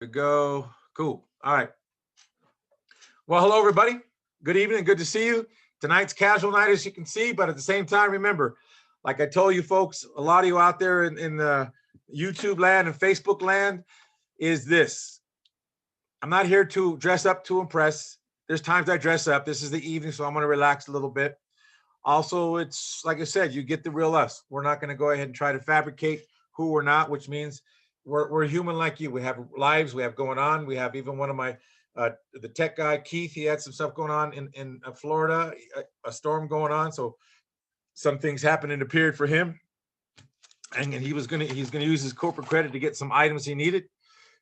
We go. Cool. All right. Well, hello, everybody. Good evening. Good to see you. Tonight's casual night, as you can see, but at the same time, remember, like I told you folks, a lot of you out there in the YouTube land and Facebook land, is this. I'm not here to dress up to impress. There's times I dress up. This is the evening, so I'm going to relax a little bit. Also, it's like I said, you get the real us. We're not going to go ahead and try to fabricate who we're not, which means we're human like you. We have lives, we have going on. We have even one of my the tech guy Keith. He had some stuff going on in Florida, a storm going on. So some things happened in the period for him, and he's gonna use his corporate credit to get some items he needed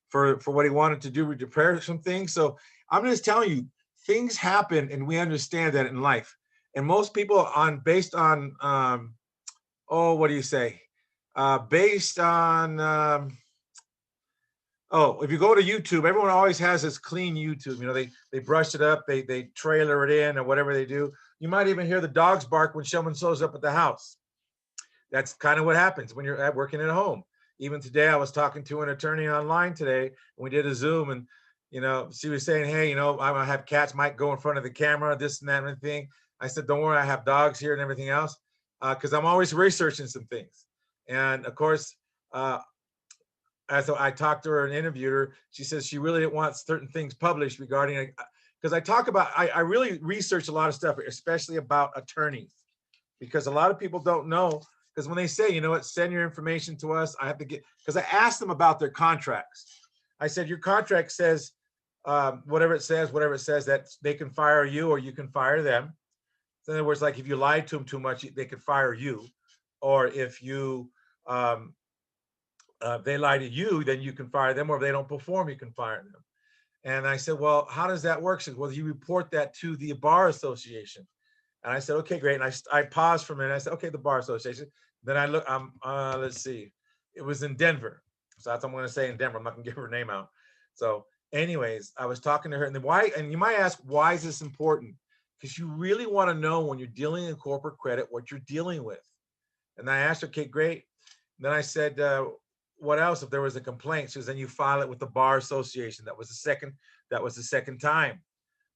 for what he wanted to do to repair some things. So I'm just telling you, things happen, and we understand that in life. And most people based on what do you say? Based on if you go to YouTube, everyone always has this clean YouTube. You know, they brush it up, they trailer it in, or whatever they do. You might even hear the dogs bark when someone shows up at the house. That's kind of what happens when you're working at home. Even today, I was talking to an attorney online today, and we did a Zoom, and she was saying, "Hey, I have cats might go in front of the camera, this and that and everything." I said, "Don't worry, I have dogs here and everything else," because I'm always researching some things. And of course, as I talked to her and interviewed her, she says she really didn't want certain things published regarding, because I really research a lot of stuff, especially about attorneys, because a lot of people don't know. Because when they say, you know what, send your information to us, I have to because I asked them about their contracts. I said, your contract says whatever it says that they can fire you or you can fire them. So in other words, like if you lied to them too much, they could fire you. Or if you they lie to you, then you can fire them. Or if they don't perform, you can fire them. And I said, well, how does that work? She said, well, you report that to the Bar Association. And I said, okay, great. And I paused for a minute. I said, okay, the Bar Association. Then I look, let's see. It was in Denver. So that's what I'm going to say, in Denver. I'm not going to give her name out. So anyways, I was talking to her. And then and you might ask, why is this important? Because you really want to know when you're dealing in corporate credit, what you're dealing with. And I asked her, okay, great. And then I said, what else if there was a complaint? She says, then you file it with the Bar Association. That was the second time.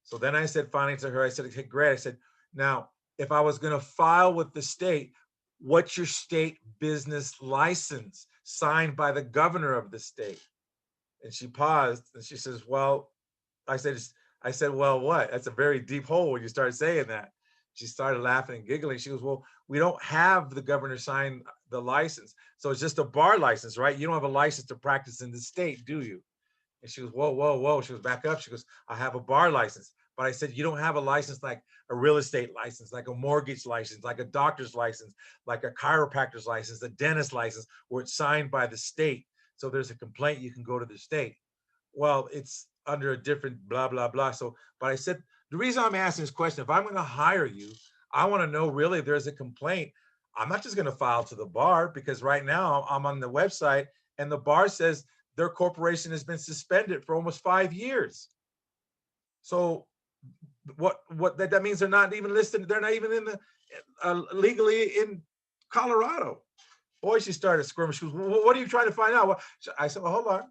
So then I said finally to her, I said, okay, great. I said, now, if I was going to file with the state, what's your state business license signed by the governor of the state? And she paused and she says, well, I said, well, what? That's a very deep hole when you start saying that. She started laughing and giggling. She goes, well, we don't have the governor sign the license. So it's just a bar license, right? You don't have a license to practice in the state, do you? And she goes, whoa, whoa, whoa. She goes back up. She goes, I have a bar license. But I said, you don't have a license like a real estate license, like a mortgage license, like a doctor's license, like a chiropractor's license, a dentist license, where it's signed by the state. So there's a complaint, you can go to the state. Well, it's under a different blah, blah, blah. So, but I said, the reason I'm asking this question, if I'm going to hire you, I want to know really if there's a complaint. I'm not just going to file to the bar, because right now I'm on the website and the bar says their corporation has been suspended for almost 5 years. So what that means, they're not even listed. They're not even in the legally in Colorado. Boy, she started squirming. She goes, well, what are you trying to find out? I said, well, hold on.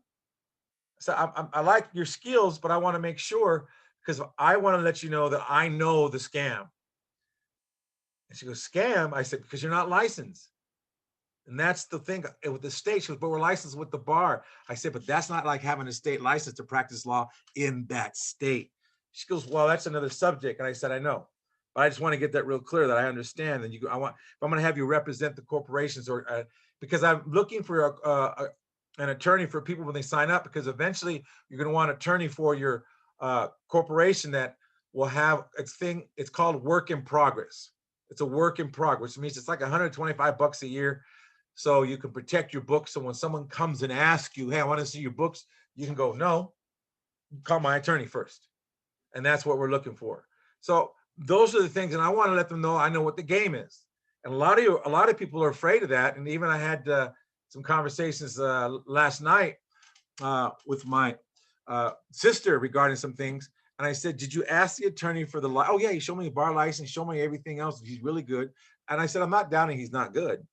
So I like your skills, but I want to make sure, because I want to let you know that I know the scam. And she goes, scam? I said, because you're not licensed. And that's the thing with the state. She goes, but we're licensed with the bar. I said, but that's not like having a state license to practice law in that state. She goes, well, that's another subject. And I said, I know, but I just want to get that real clear that I understand. And if I'm going to have you represent the corporations, or because I'm looking for an attorney for people when they sign up, because eventually you're going to want an attorney for your corporation that will have it's called work in progress. It's a work in progress, which means it's like $125 a year. So you can protect your books. So when someone comes and asks you, hey, I want to see your books, you can go, no, call my attorney first. And that's what we're looking for. So those are the things. And I want to let them know I know what the game is. And a lot of people are afraid of that. And even I had some conversations last night with my sister regarding some things. And I said, did you ask the attorney for the oh yeah, he showed me a bar license, showed me everything else. He's really good. And I said, I'm not doubting he's not good.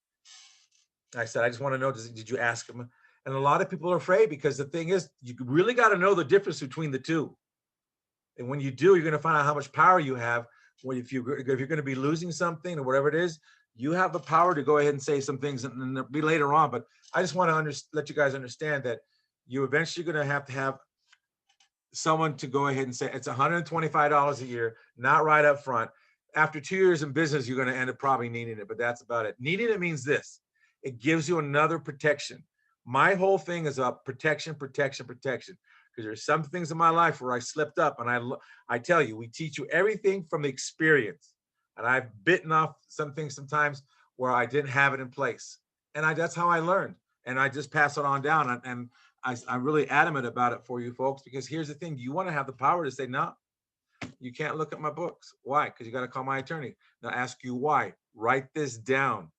I said, I just want to know, did you ask him? And a lot of people are afraid because the thing is, you really got to know the difference between the two. And when you do, you're going to find out how much power you have. When if you're going to be losing something or whatever it is, you have the power to go ahead and say some things and be later on. But I just want to let you guys understand that you eventually going to have someone to go ahead and say it's $125 a year, not right up front. After 2 years in business, you're going to end up probably needing it, but that's about it. Needing it means this: it gives you another protection. My whole thing is about protection, protection, protection. Because there's some things in my life where I slipped up, and I tell you, we teach you everything from the experience. And I've bitten off some things sometimes where I didn't have it in place, and that's how I learned. And I just pass it on down, and I'm really adamant about it for you folks, because here's the thing: you want to have the power to say, no, you can't look at my books. Why? Because you got to call my attorney. Now ask you why. Write this down.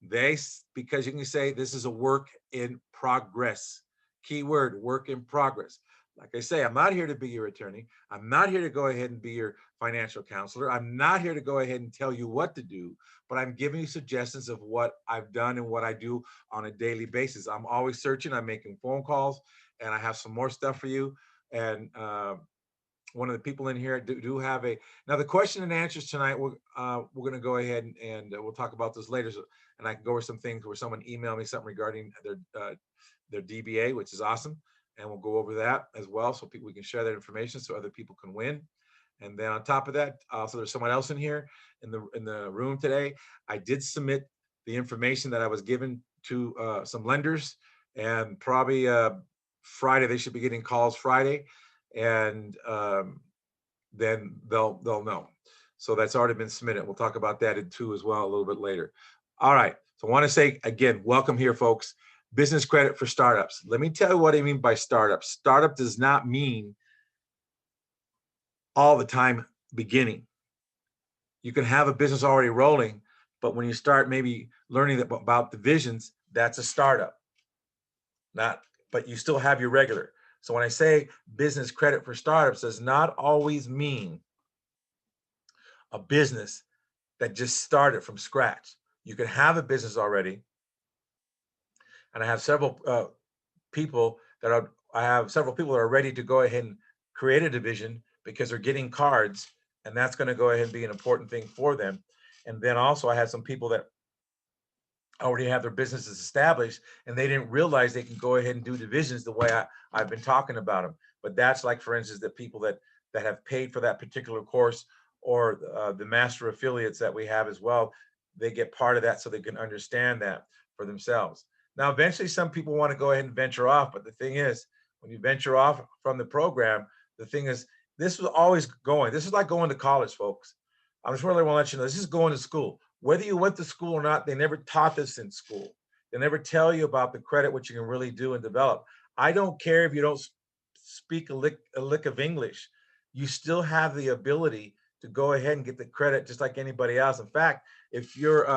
Because you can say this is a work in progress. Keyword, work in progress. Like I say, I'm not here to be your attorney. I'm not here to go ahead and be your financial counselor. I'm not here to go ahead and tell you what to do, but I'm giving you suggestions of what I've done and what I do on a daily basis. I'm always searching. I'm making phone calls, and I have some more stuff for you. And one of the people in here do have now the question and answers tonight. We're going to go ahead and we'll talk about this later. So, and I can go over some things where someone emailed me something regarding their DBA, which is awesome. And we'll go over that as well, so we can share that information so other people can win. And then on top of that, so there's someone else in here in the room today. I did submit the information that I was given to some lenders, and probably Friday they should be getting calls Friday, and then they'll know. So that's already been submitted. We'll talk about that in two as well a little bit later. All right. So I want to say again, welcome here, folks. Business credit for startups. Let me tell you what I mean by startup. Startup does not mean all the time beginning. You can have a business already rolling, but when you start maybe learning about divisions, that's a startup. But you still have your regular. So when I say business credit for startups, does not always mean a business that just started from scratch. You can have a business already. And I have several people that are ready to go ahead and create a division because they're getting cards, and that's going to go ahead and be an important thing for them. And then also I have some people that already have their businesses established, and they didn't realize they can go ahead and do divisions the way I've been talking about them. But that's like, for instance, the people that have paid for that particular course, or the master affiliates that we have as well. They get part of that so they can understand that for themselves. Now, eventually some people want to go ahead and venture off, but the thing is, when you venture off from the program, the thing is, this was always going. This is like going to college, folks. I just really want to let you know, this is going to school. Whether you went to school or not, they never taught this in school. They never tell you about the credit, what you can really do and develop. I don't care if you don't speak a lick of English. You still have the ability to go ahead and get the credit just like anybody else. In fact, if you're,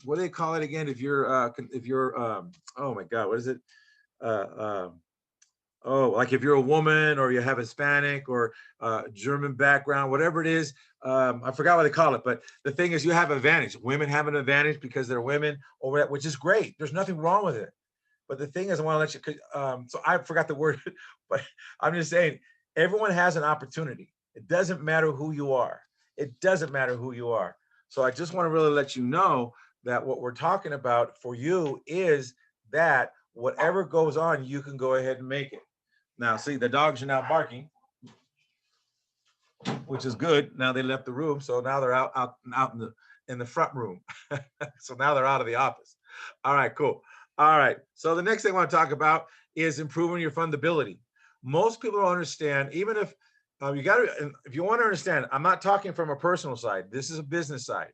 what do they call it again? If you're, oh my God, what is it? Like if you're a woman or you have Hispanic or German background, whatever it is, I forgot what they call it, but the thing is, you have advantage. Women have an advantage because they're women over that, which is great. There's nothing wrong with it. But the thing is, I want to let you, so I forgot the word, but I'm just saying, everyone has an opportunity. It doesn't matter who you are. It doesn't matter who you are. So I just want to really let you know that what we're talking about for you is that whatever goes on, you can go ahead and make it. Now, see, the dogs are now barking, which is good. Now they left the room, so now they're out in the front room. So now they're out of the office. All right, cool. All right. So the next thing I want to talk about is improving your fundability. Most people don't understand, even if if you want to understand, I'm not talking from a personal side. This is a business side.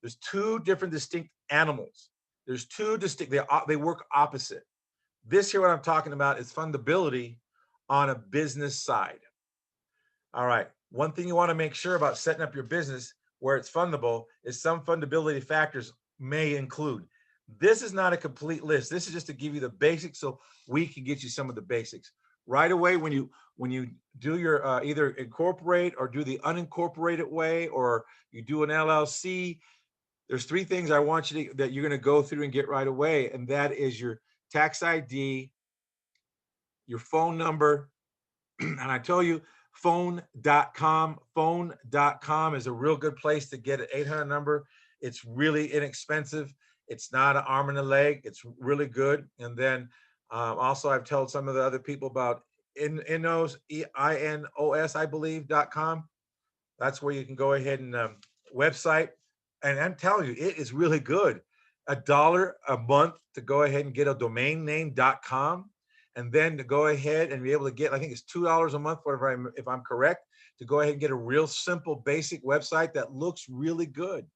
There's two different distinct animals. There's two distinct, they work opposite. This here, what I'm talking about is fundability on a business side. All right. One thing you want to make sure about setting up your business where it's fundable is some fundability factors may include. This is not a complete list. This is just to give you the basics so we can get you some of the basics. Right away, when you do your either incorporate or do the unincorporated way, or you do an LLC, there's three things I want you that you're going to go through and get right away, and that is your tax ID, your phone number. And I tell you, phone.com is a real good place to get an 800 number. It's really inexpensive. It's not an arm and a leg. It's really good. And then also I've told some of the other people about Inos, INOS, I believe.com. That's where you can go ahead and website. And I'm telling you, it is really good. $1 a month to go ahead and get a domain name.com, and then to go ahead and be able to get, I think it's $2 a month, whatever, if I'm correct, to go ahead and get a real simple, basic website that looks really good.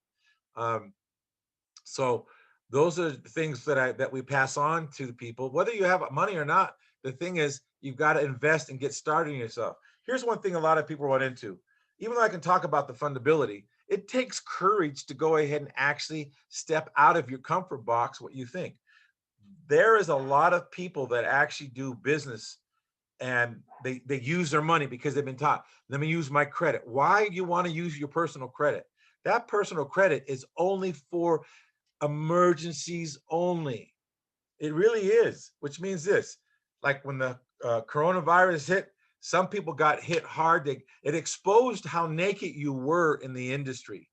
So those are the things that we pass on to the people, whether you have money or not. The thing is, you've got to invest and get started in yourself. Here's one thing a lot of people run into. Even though I can talk about the fundability, it takes courage to go ahead and actually step out of your comfort box. What you think. There is a lot of people that actually do business and they use their money because they've been taught, let me use my credit. Why you want to use your personal credit? That personal credit is only for emergencies only. It really is, which means this, like when the coronavirus hit, some people got hit hard. It exposed how naked you were in the industry.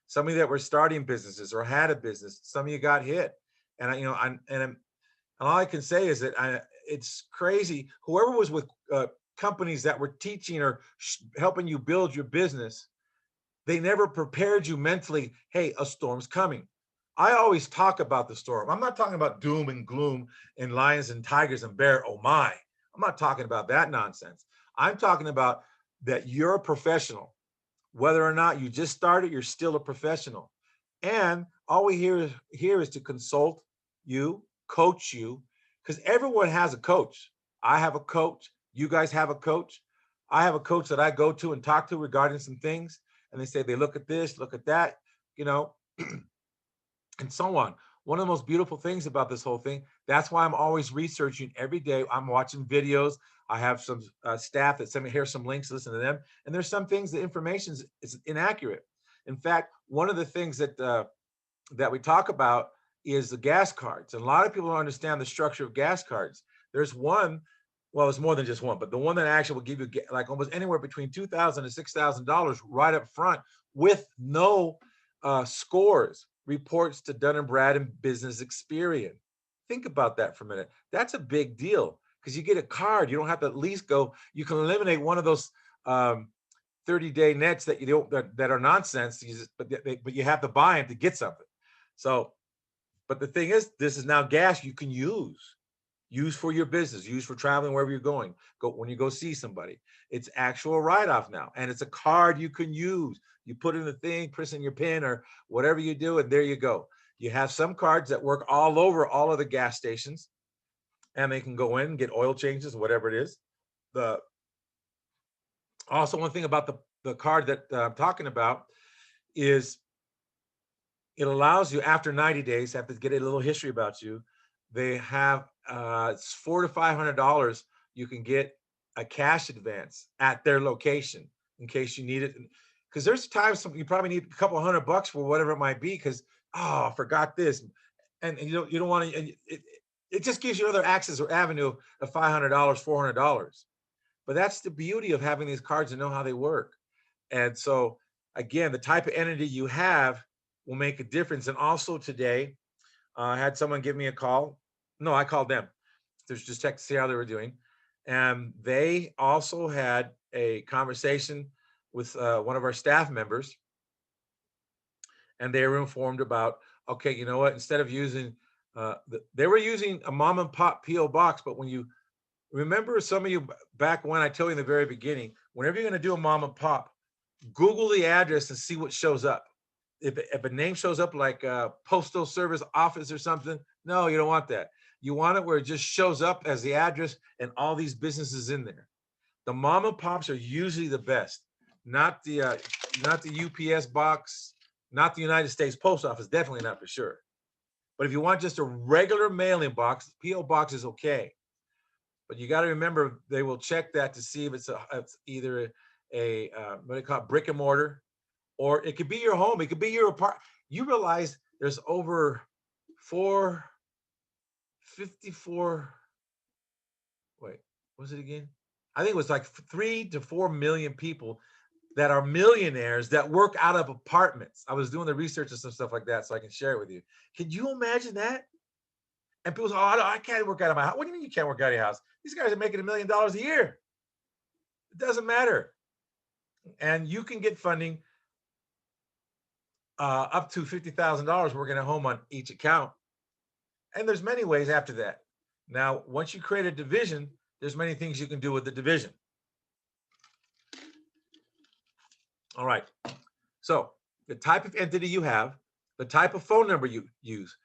Some of you that were starting businesses or had a business, some of you got hit. And and all I can say is that it's crazy. Whoever was with companies that were teaching or helping you build your business, they never prepared you mentally. Hey, a storm's coming. I always talk about the storm. I'm not talking about doom and gloom and lions and tigers and bear. Oh my. I'm not talking about that nonsense. I'm talking about that you're a professional. Whether or not you just started, you're still a professional. And all we here is to consult you, coach you, because everyone has a coach. I have a coach. You guys have a coach. I have a coach that I go to and talk to regarding some things. And they say, they look at this, look at that, you know, and so on. One of the most beautiful things about this whole thing, that's why I'm always researching every day. I'm watching videos. I have some staff that send me here some links, listen to them. And there's some things, the information is inaccurate. In fact, one of the things that we talk about is the gas cards. And a lot of people don't understand the structure of gas cards. There's one, well, it's more than just one, but the one that actually will give you like almost anywhere between $2,000 and $6,000 right up front with no scores, reports to Dun and Brad and Business Experian. Think about that for a minute. That's a big deal because you get a card. You don't have to at least go. You can eliminate one of those 30-day nets that you don't that are nonsense. But you have to buy them to get something. So, but the thing is, this is now gas you can use for your business, use for traveling wherever you're going. Go when you go see somebody. It's actual write-off now, and it's a card you can use. You put in the thing, press in your pin or whatever you do, and there you go. You have some cards that work all over all of the gas stations, and they can go in and get oil changes, whatever it is. The also one thing about the card that I'm talking about is it allows you after 90 days, have to get a little history about you. They have it's $400 to $500. You can get a cash advance at their location in case you need it. Because there's times you probably need a couple $100 for whatever it might be. Because I forgot this, and you don't want to. It just gives you another access or avenue of $500, $400. But that's the beauty of having these cards and know how they work. And so again, the type of entity you have will make a difference. And also today, I had someone give me a call. No, I called them. There's just check to see how they were doing. And they also had a conversation with one of our staff members. And they were informed about, okay, you know what, instead of using, they were using a mom and pop P.O. box. But when you remember, some of you back when I told you in the very beginning, whenever you're going to do a mom and pop, Google the address and see what shows up. If a name shows up like a postal service office or something, no, you don't want that. You want it where it just shows up as the address and all these businesses in there. The mom and pops are usually the best, not the UPS box, not the United States Post Office, definitely not for sure. But if you want just a regular mailing box, PO box is okay. But you got to remember they will check that to see if it's either a what they call it, brick and mortar, or it could be your home. It could be your apartment. You realize there's over 54. Wait, was it again? I think it was like 3 to 4 million people that are millionaires that work out of apartments. I was doing the research and some stuff like that, so I can share it with you. Can you imagine that? And people say, "Oh, I can't work out of my house." What do you mean you can't work out of your house? These guys are making $1 million a year. It doesn't matter. And you can get funding up to $50,000 working at home on each account. And there's many ways after that. Now, once you create a division, there's many things you can do with the division. All right. So the type of entity you have, the type of phone number you use,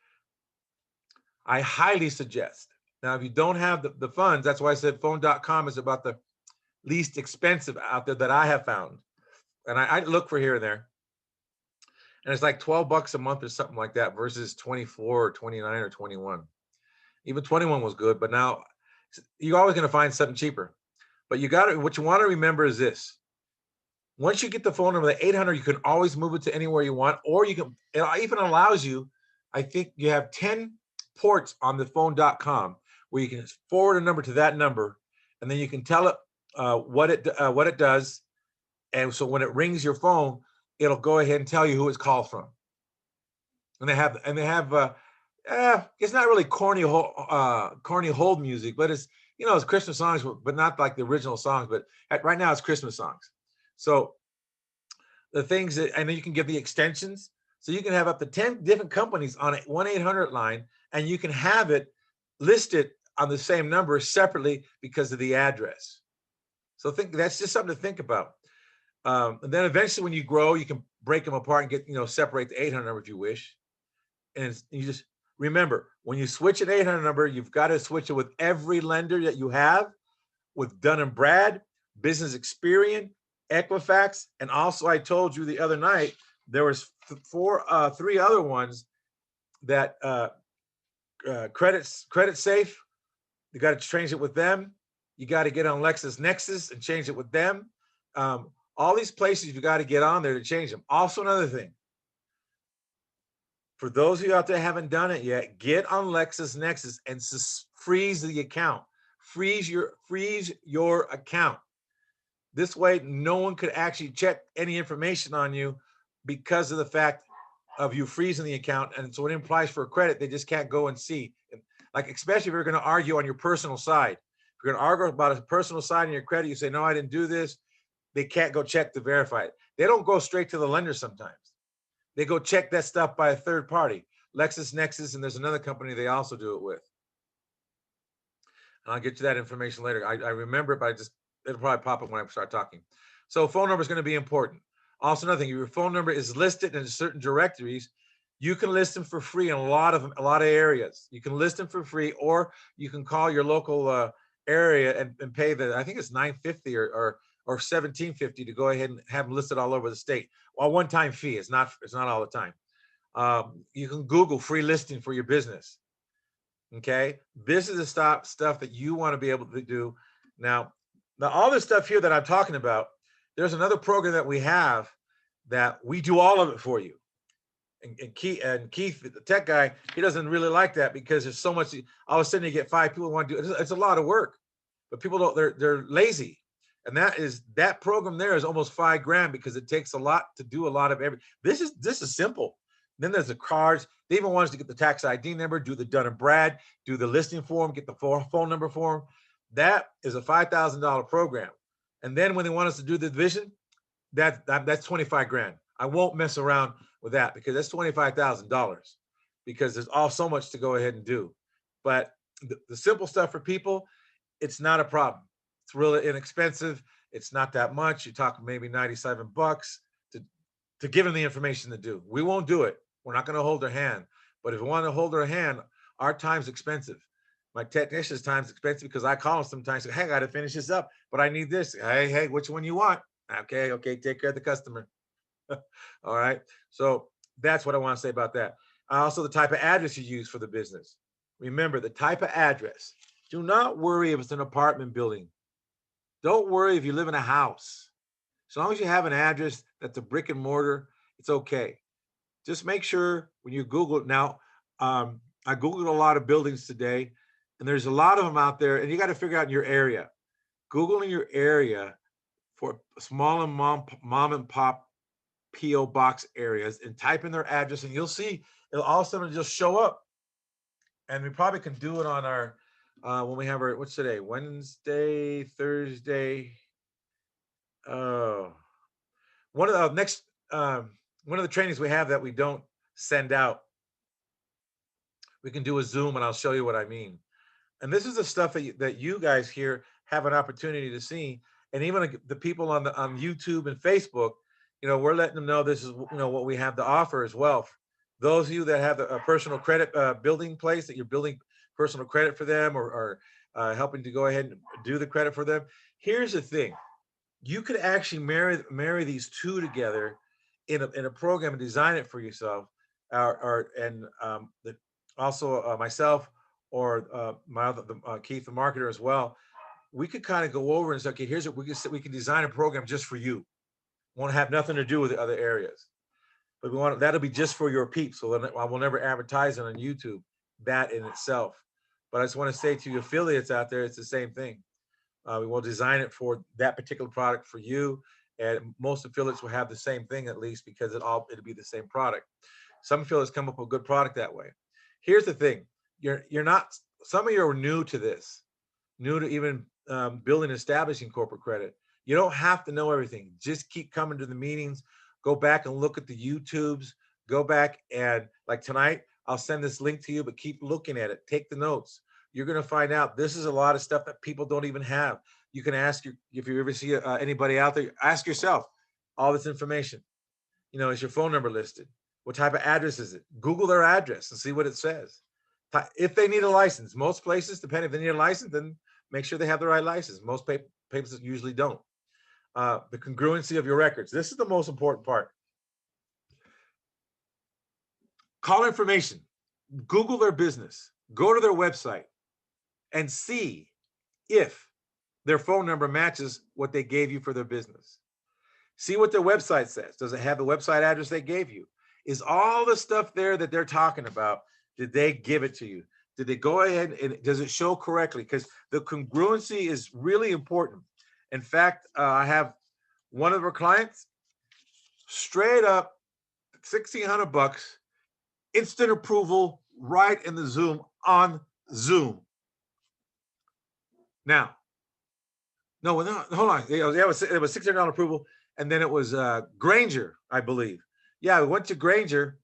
I highly suggest. Now, if you don't have the funds, that's why I said phone.com is about the least expensive out there that I have found. And I look for here and there. And it's like $12 a month or something like that versus 24 or 29 or 21. Even 21 was good, but now you're always going to find something cheaper. But what you want to remember is this. Once you get the phone number, the 800, you can always move it to anywhere you want, or it even allows you, I think you have 10 ports on the phone.com where you can forward a number to that number, and then you can tell it what it does. And so when it rings your phone, it'll go ahead and tell you who it's called from. And they have it's not really corny hold music, but it's Christmas songs, but not like the original songs. But right now it's Christmas songs. So the things and then you can give the extensions. So you can have up to 10 different companies on a 1-800 line, and you can have it listed on the same number separately because of the address. So that's just something to think about. And then eventually when you grow, you can break them apart and get, separate the 800 number if you wish. And you just remember, when you switch an 800 number, you've got to switch it with every lender that you have, with Dun & Brad, Business Experian, Equifax, and also I told you the other night, there was three other ones that Credit Safe, you got to change it with them. You got to get on LexisNexis and change it with them. All these places you got to get on there to change them. Also, another thing, for those of you out there haven't done it yet, get on LexisNexis and freeze the account. Freeze your account. This way, no one could actually check any information on you because of the fact of you freezing the account. And so it implies for a credit, they just can't go and see. Like, especially if you're going to argue on your personal side. If you're going to argue about a personal side in your credit, you say, no, I didn't do this. They can't go check to verify it. They don't go straight to the lender sometimes. They go check that stuff by a third party, LexisNexis, and there's another company they also do it with. And I'll get you that information later. I remember it, but it'll probably pop up when I start talking. So phone number is going to be important. Also, another thing, if your phone number is listed in certain directories, you can list them for free in a lot of areas. You can list them for free, or you can call your local area and pay I think it's $9.50 or $17.50 to go ahead and have them listed all over the state. Well, one-time fee. It's not all the time. You can Google free listing for your business. Okay, this is the stuff that you want to be able to do. Now all this stuff here that I'm talking about, there's another program that we have that we do all of it for you. And Keith, the tech guy, he doesn't really like that because there's so much. All of a sudden, you get 5 people who want to do it. It's a lot of work, but people don't. They're lazy, and that program there is almost $5,000 because it takes a lot to do a lot of every. This is simple. Then there's the cards. They even want us to get the tax ID number, do the Dun & Brad, do the listing form, get the phone number form. That is a $5,000 program. And then when they want us to do the division, that's $25,000. I won't mess around with that because that's $25,000 because there's so much to go ahead and do. But the simple stuff for people, it's not a problem. It's really inexpensive. It's not that much. You're talking maybe $97 to give them the information to do. We won't do it. We're not going to hold their hand. But if we want to hold their hand, our time's expensive. My technician's time's expensive because I call them sometimes, say, hey, I got to finish this up, but I need this. Hey, which one you want? Okay, take care of the customer. All right. So that's what I want to say about that. Also, the type of address you use for the business. Remember, the type of address. Do not worry if it's an apartment building. Don't worry if you live in a house. As long as you have an address that's a brick and mortar, it's okay. Just make sure when you Google it. Now, I Googled a lot of buildings today, and there's a lot of them out there, and you got to figure out your area. Google in your area for small and mom and pop PO box areas and type in their address, and you'll see it'll all of a sudden just show up. And we probably can do it on our when we have our, what's today, Wednesday, Thursday. Oh, one of the next one of the trainings we have that we don't send out, we can do a Zoom, and I'll show you what I mean. And this is the stuff that you guys here have an opportunity to see, and even the people on YouTube and Facebook, we're letting them know this is what we have to offer as well. Those of you that have a personal credit building place, that you're building personal credit for them, or helping to go ahead and do the credit for them. Here's the thing: you could actually marry these two together in a program and design it for yourself, and also myself, or Keith, the marketer as well. We could kind of go over and say, okay, here's what we can design a program just for you. Won't have nothing to do with the other areas, but that'll be just for your peeps. So I will never advertise it on YouTube, that in itself. But I just want to say to your affiliates out there, it's the same thing. We will design it for that particular product for you, and most affiliates will have the same thing, at least, because it'll be the same product. Some affiliates come up with a good product that way. Here's the thing: you're not. Some of you are new to this, new to even building and establishing corporate credit. You don't have to know everything. Just keep coming to the meetings. Go back and look at the YouTubes. Go back and, like tonight, I'll send this link to you, but keep looking at it. Take the notes. You're going to find out this is a lot of stuff that people don't even have. You can ask if you ever see anybody out there, ask yourself all this information. Is your phone number listed? What type of address is it? Google their address and see what it says. If they need a license, most places, depending if they need a license, then make sure they have the right license. Most places usually don't. The congruency of your records. This is the most important part. Call information. Google their business. Go to their website and see if their phone number matches what they gave you for their business. See what their website says. Does it have the website address they gave you? Is all the stuff there that they're talking about, did they give it to you? Did they go ahead and does it show correctly? Because the congruency is really important. In fact, I have one of our clients, straight up $1,600, instant approval right in the Zoom, on Zoom. Now, no, hold on. It was $600 approval, and then it was Granger, I believe. Yeah, we went to Granger,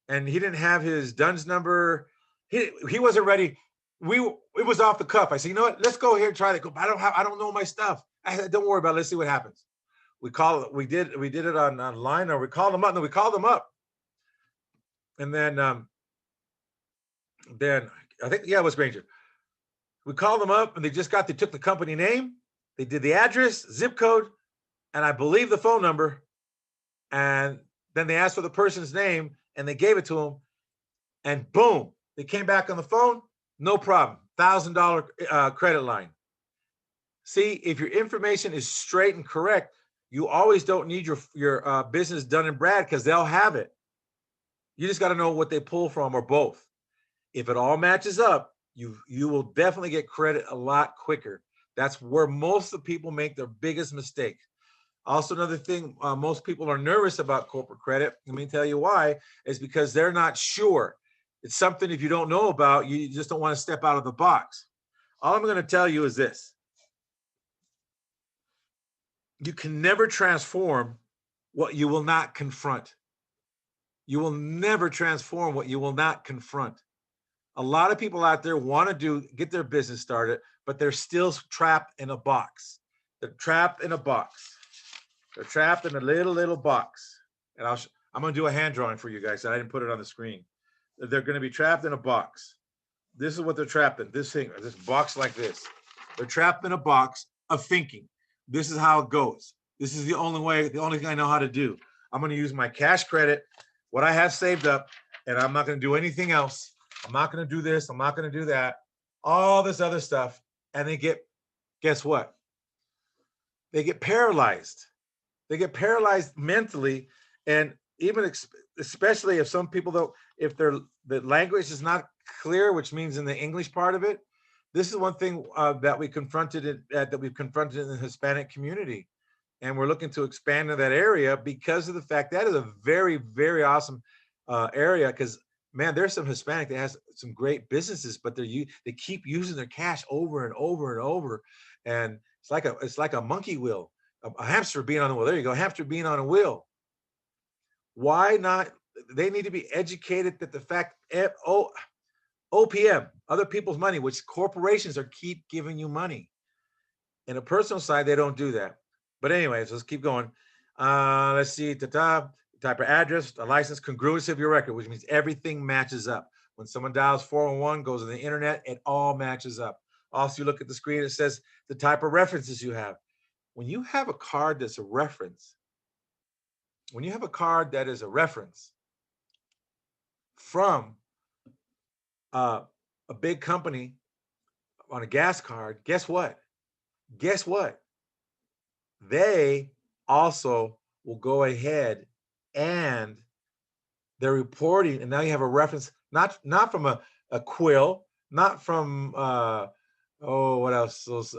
and he didn't have his DUNS number. He wasn't ready. It was off the cuff. I said, you know what? Let's go here and try that. I don't know my stuff. I said, don't worry about it. Let's see what happens. We did it online, or we called them up. No, we called them up, and then I think, yeah, it was Granger. We called them up, and they took the company name, they did the address, zip code, and I believe the phone number, and then they asked for the person's name, and they gave it to them, and boom, they came back on the phone, no problem, $1,000 credit line. See, if your information is straight and correct, you always don't need your business Dun and Brad, because they'll have it. You just got to know what they pull from, or both. If it all matches up, you will definitely get credit a lot quicker. That's where most of the people make their biggest mistake. Also, another thing, most people are nervous about corporate credit. Let me tell you why. Is because they're not sure. It's something, if you don't know about, you just don't want to step out of the box. All I'm going to tell you is this: you can never transform what you will not confront. You will never transform what you will not confront. A lot of people out there want to get their business started, but they're still trapped in a box. They're trapped in a box. They're trapped in a little box. And I'm going to do a hand drawing for you guys. I didn't put it on the screen. They're going to be trapped in a box. This is what they're trapped in. This box like this. They're trapped in a box of thinking. This is how it goes. This is the only thing I know how to do. I'm going to use my cash credit, what I have saved up, and I'm not going to do anything else. I'm not going to do this. I'm not going to do that. All this other stuff. And guess what? They get paralyzed. They get paralyzed mentally. And even especially if some people, though, if the language is not clear, which means in the English part of it, this is one thing that we confronted that we've confronted in the Hispanic community, and we're looking to expand to that area because of the fact that is a very, very awesome area. Because man, there's some Hispanic that has some great businesses, but they keep using their cash over and over and over, and it's like a monkey wheel, a hamster being on the wheel. There you go, hamster being on a wheel. Why not? They need to be educated that the fact OPM, other people's money, which corporations are keep giving you money. In a personal side, they don't do that. But anyways, let's keep going. Let's see, type of address, a license, congruency of your record, which means everything matches up. When someone dials 411, goes on the internet, it all matches up. Also, you look at the screen, it says the type of references you have. When you have a card that's a reference, when you have a card that is a reference from a big company on a gas card, guess what? Guess what? They also will go ahead and they're reporting, and now you have a reference, not from a quill, not from what else? These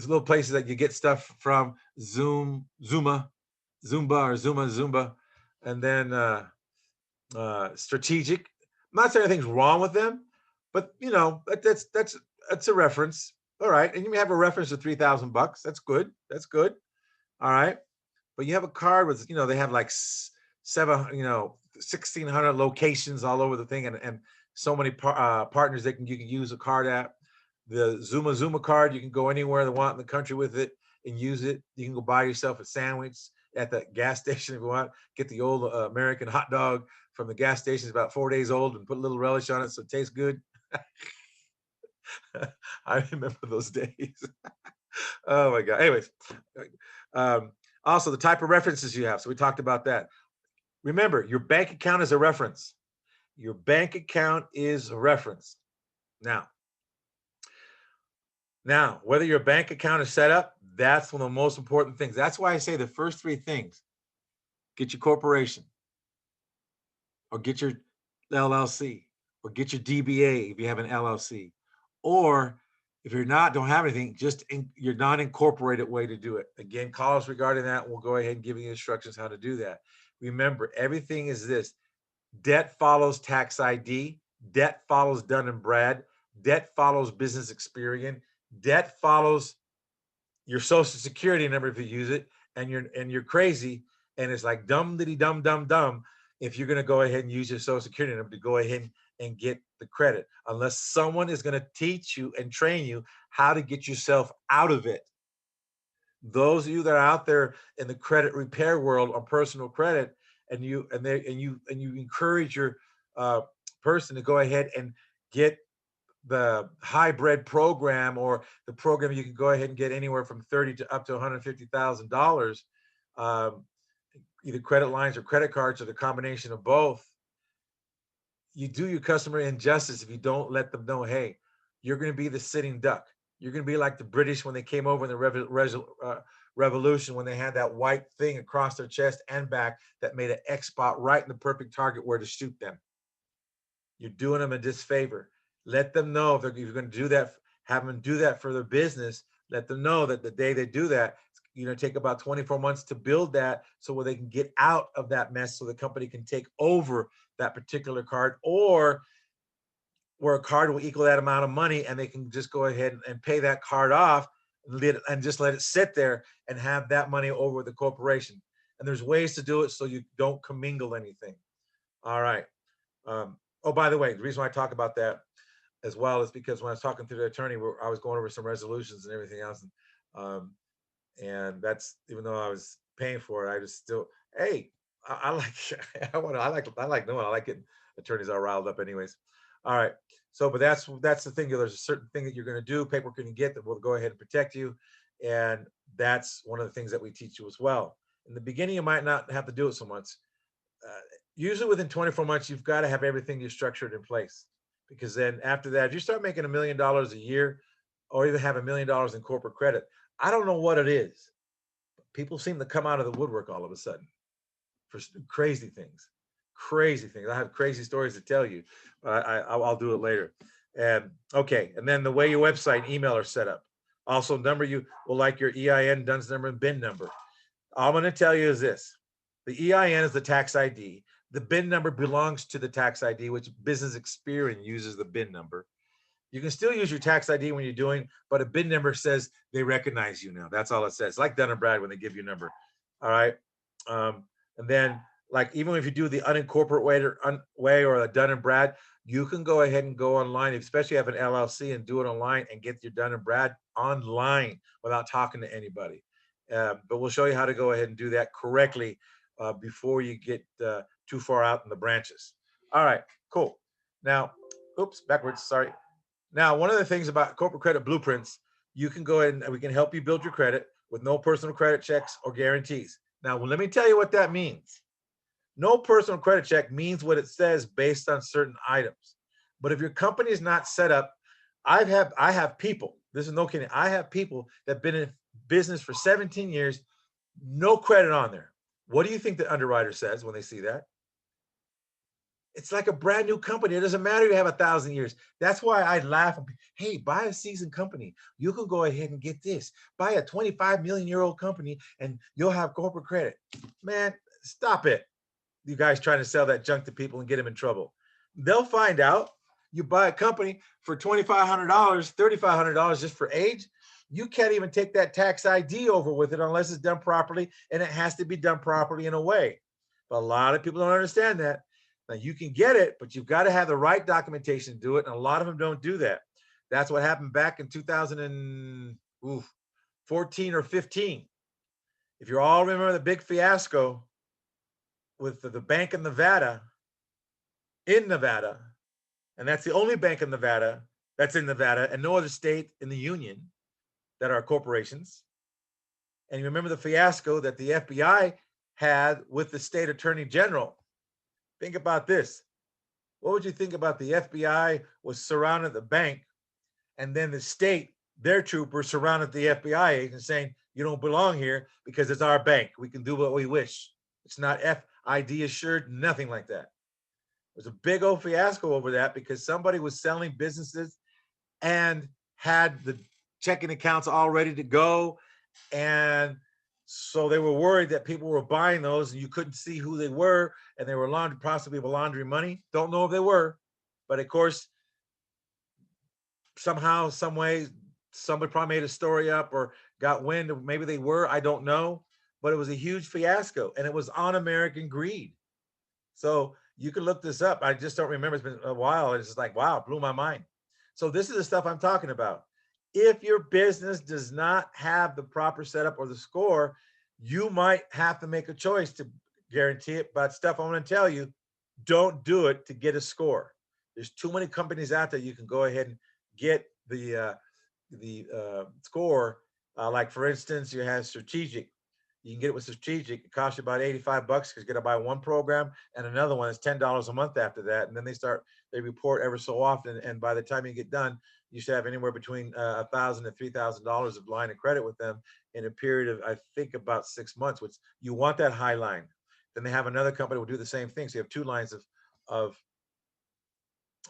little places that you get stuff from, Zumba, or Zumba, and then Strategic. I'm not saying anything's wrong with them, but you know that's a reference. All right, and you may have a reference to $3,000. That's good. That's good. All right, but you have a card with they have like 1,600 locations all over the thing, and so many partners you can use a card at. The Zuma card, you can go anywhere they want in the country with it and use it. You can go buy yourself a sandwich at the gas station if you want. Get the old American hot dog from the gas station. It's about 4 days old, and put a little relish on it so it tastes good. I remember those days. Oh my God. Anyways, also the type of references you have. So we talked about that. Remember, your bank account is a reference. Your bank account is a reference. Now, whether your bank account is set up, that's one of the most important things. That's why I say the first three things: get your corporation, or get your LLC, or get your DBA if you have an LLC, or if you're don't have anything, just your non-incorporated way to do it. Again, call us regarding that. We'll go ahead and give you instructions how to do that. Remember, everything is this: debt follows tax ID, debt follows Dun and Brad, debt follows business experience, debt follows your social security number if you use it, and you're crazy, and it's like dumb diddy dumb if you're going to go ahead and use your social security number to go ahead and get the credit, unless someone is going to teach you and train you how to get yourself out of it. Those of you that are out there in the credit repair world on personal credit, and you encourage your person to go ahead and get the hybrid program, or the program you can go ahead and get anywhere from 30 to up to $150,000, either credit lines or credit cards, or the combination of both. You do your customer injustice if you don't let them know, hey, you're going to be the sitting duck. You're going to be like the British when they came over in the revolution, when they had that white thing across their chest and back that made an X spot right in the perfect target where to shoot them. You're doing them a disfavor. Let them know if you're going to do that, have them do that for their business. Let them know that the day they do that, take about 24 months to build that, so where they can get out of that mess, so the company can take over that particular card, or where a card will equal that amount of money, and they can just go ahead and pay that card off and just let it sit there and have that money over with the corporation. And there's ways to do it so you don't commingle anything. All right. Oh, by the way, the reason why I talk about that as well is because when I was talking to the attorney, I was going over some resolutions and everything else, and that's, even though I was paying for it, I just still, hey, I like I like knowing, I like getting attorneys all riled up, anyways. All right, so but that's the thing. There's a certain thing that you're going to do, paperwork you can get that will go ahead and protect you, and that's one of the things that we teach you as well. In the beginning, you might not have to do it so much. Usually within 24 months, you've got to have everything you structured in place, because then after that, if you start making $1 million a year, or even have $1 million in corporate credit, I don't know what it is. People seem to come out of the woodwork all of a sudden for crazy things. Crazy things. I have crazy stories to tell you, but I'll do it later. And okay, and then the way your website and email are set up. Also, number you will like your EIN, DUNS number, and BIN number. All I'm going to tell you is this: the EIN is the tax ID. The BIN number belongs to the tax ID, which Business Experian uses the BIN number. You can still use your tax ID when you're doing, but a BIN number says they recognize you now. That's all it says. Like Dun and Brad when they give you a number. All right. And then, like, even if you do the unincorporated way or a Dun and Brad, you can go ahead and go online, especially if you have an LLC, and do it online and get your Dun and Brad online without talking to anybody. But we'll show you how to go ahead and do that correctly before you get too far out in the branches. All right, cool. Now, oops, backwards, sorry. Now, one of the things about corporate credit blueprints, you can go ahead and we can help you build your credit with no personal credit checks or guarantees. Now, let me tell you what that means. No personal credit check means what it says based on certain items. But if your company is not set up, I have people, this is no kidding, I have people that have been in business for 17 years, no credit on there. What do you think the underwriter says when they see that? It's like a brand new company. It doesn't matter if you have 1,000 years. That's why I laugh. Hey, buy a seasoned company. You can go ahead and get this. Buy a 25 million year old company and you'll have corporate credit. Man, stop it. You guys trying to sell that junk to people and get them in trouble. They'll find out. You buy a company for $2,500, $3,500 just for age. You can't even take that tax ID over with it unless it's done properly, and it has to be done properly in a way. But a lot of people don't understand that. Now you can get it, but you've got to have the right documentation to do it. And a lot of them don't do that. That's what happened back in 2014 or 15. If you all remember the big fiasco with the bank in Nevada, and that's the only bank in Nevada that's in Nevada and no other state in the union that are corporations. And you remember the fiasco that the FBI had with the state attorney general. Think about this. What would you think about the FBI was surrounded the bank, and then the state, their troopers surrounded the FBI agent saying, you don't belong here because it's our bank. We can do what we wish. It's not FID assured, nothing like that. There's a big old fiasco over that because somebody was selling businesses and had the checking accounts all ready to go. And so they were worried that people were buying those and you couldn't see who they were, and they were possibly laundering money. Don't know if they were, but of course, somehow, some way, somebody probably made a story up or got wind of maybe they were, I don't know, but it was a huge fiasco and it was on American greed. So you can look this up. I just don't remember. It's been a while. It's just like, wow, it blew my mind. So this is the stuff I'm talking about. If your business does not have the proper setup or the score, you might have to make a choice to guarantee it. But stuff I'm going to tell you, don't do it to get a score. There's too many companies out there. You can go ahead and get the score. Like for instance, you have Strategic. You can get it with Strategic. It costs you about $85 because you got to buy one program and another one is $10 a month after that. And then they report ever so often. And by the time you get done, you should have anywhere between $1,000 to $3,000 of line of credit with them in a period of, I think, about 6 months, which you want that high line. Then they have another company will do the same thing. So you have two lines of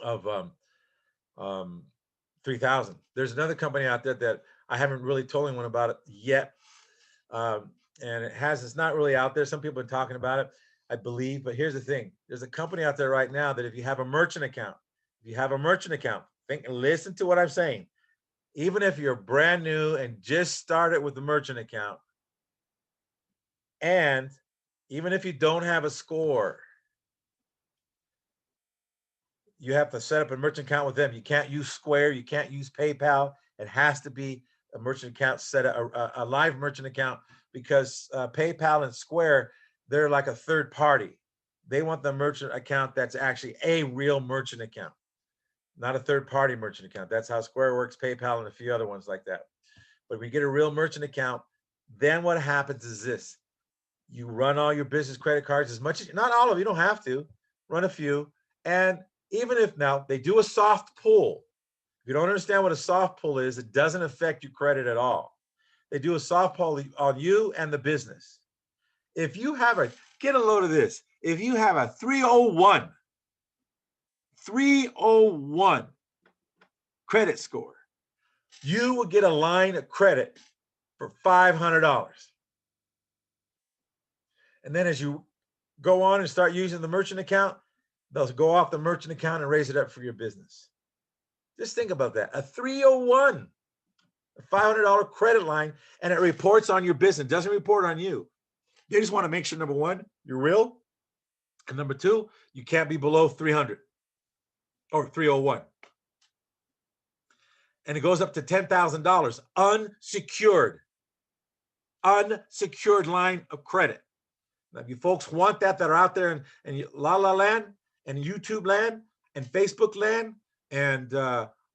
3,000. There's another company out there that I haven't really told anyone about it yet. And it's not really out there. Some people have been talking about it, I believe, but here's the thing. There's a company out there right now that if you have a merchant account, listen to what I'm saying. Even if you're brand new and just started with the merchant account, and even if you don't have a score, you have to set up a merchant account with them. You can't use Square. You can't use PayPal. It has to be a merchant account, a live merchant account, because PayPal and Square, they're like a third party. They want the merchant account that's actually a real merchant account, not a third party merchant account. That's how Square works, PayPal, and a few other ones like that. But if you get a real merchant account, then what happens is this. You run all your business credit cards as much as, not all of you don't have to, run a few. And even if now they do a soft pull, if you don't understand what a soft pull is, it doesn't affect your credit at all. They do a soft pull on you and the business. If you have get a load of this. If you have a 301, credit score, you will get a line of credit for $500. And then as you go on and start using the merchant account, they'll go off the merchant account and raise it up for your business. Just think about that. A 301, a $500 credit line, and it reports on your business. It doesn't report on you. They just want to make sure, number one, you're real. And number two, you can't be below 300 or 301. And it goes up to $10,000 unsecured line of credit. Now, if you folks want that are out there in La La Land and YouTube land and Facebook land and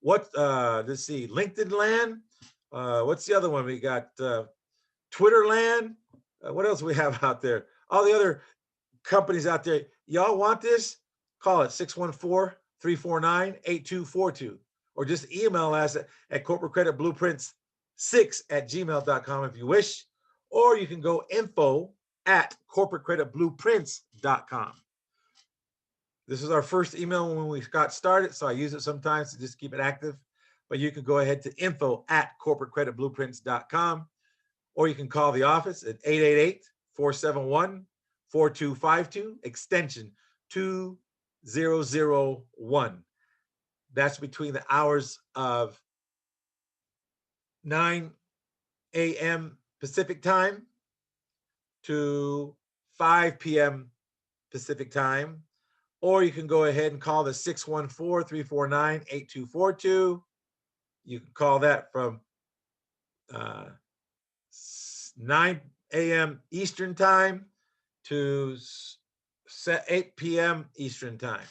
let's see, LinkedIn land. What's the other one? We got Twitter land. What else we have out there? All the other companies out there. Y'all want this? Call it 614-349-8242. Or just email us at corporatecreditblueprints6@gmail.com if you wish. Or you can go info@corporatecreditblueprints.com. This is our first email when we got started, so I use it sometimes to just keep it active. But you can go ahead to info@corporatecreditblueprints.com, or you can call the office at 888-471-4252, extension 2001. That's between the hours of 9 a.m. Pacific time to 5 p.m. Pacific time. Or you can go ahead and call the 614-349-8242. You can call that from 9 a.m. Eastern time to 8 p.m. Eastern time.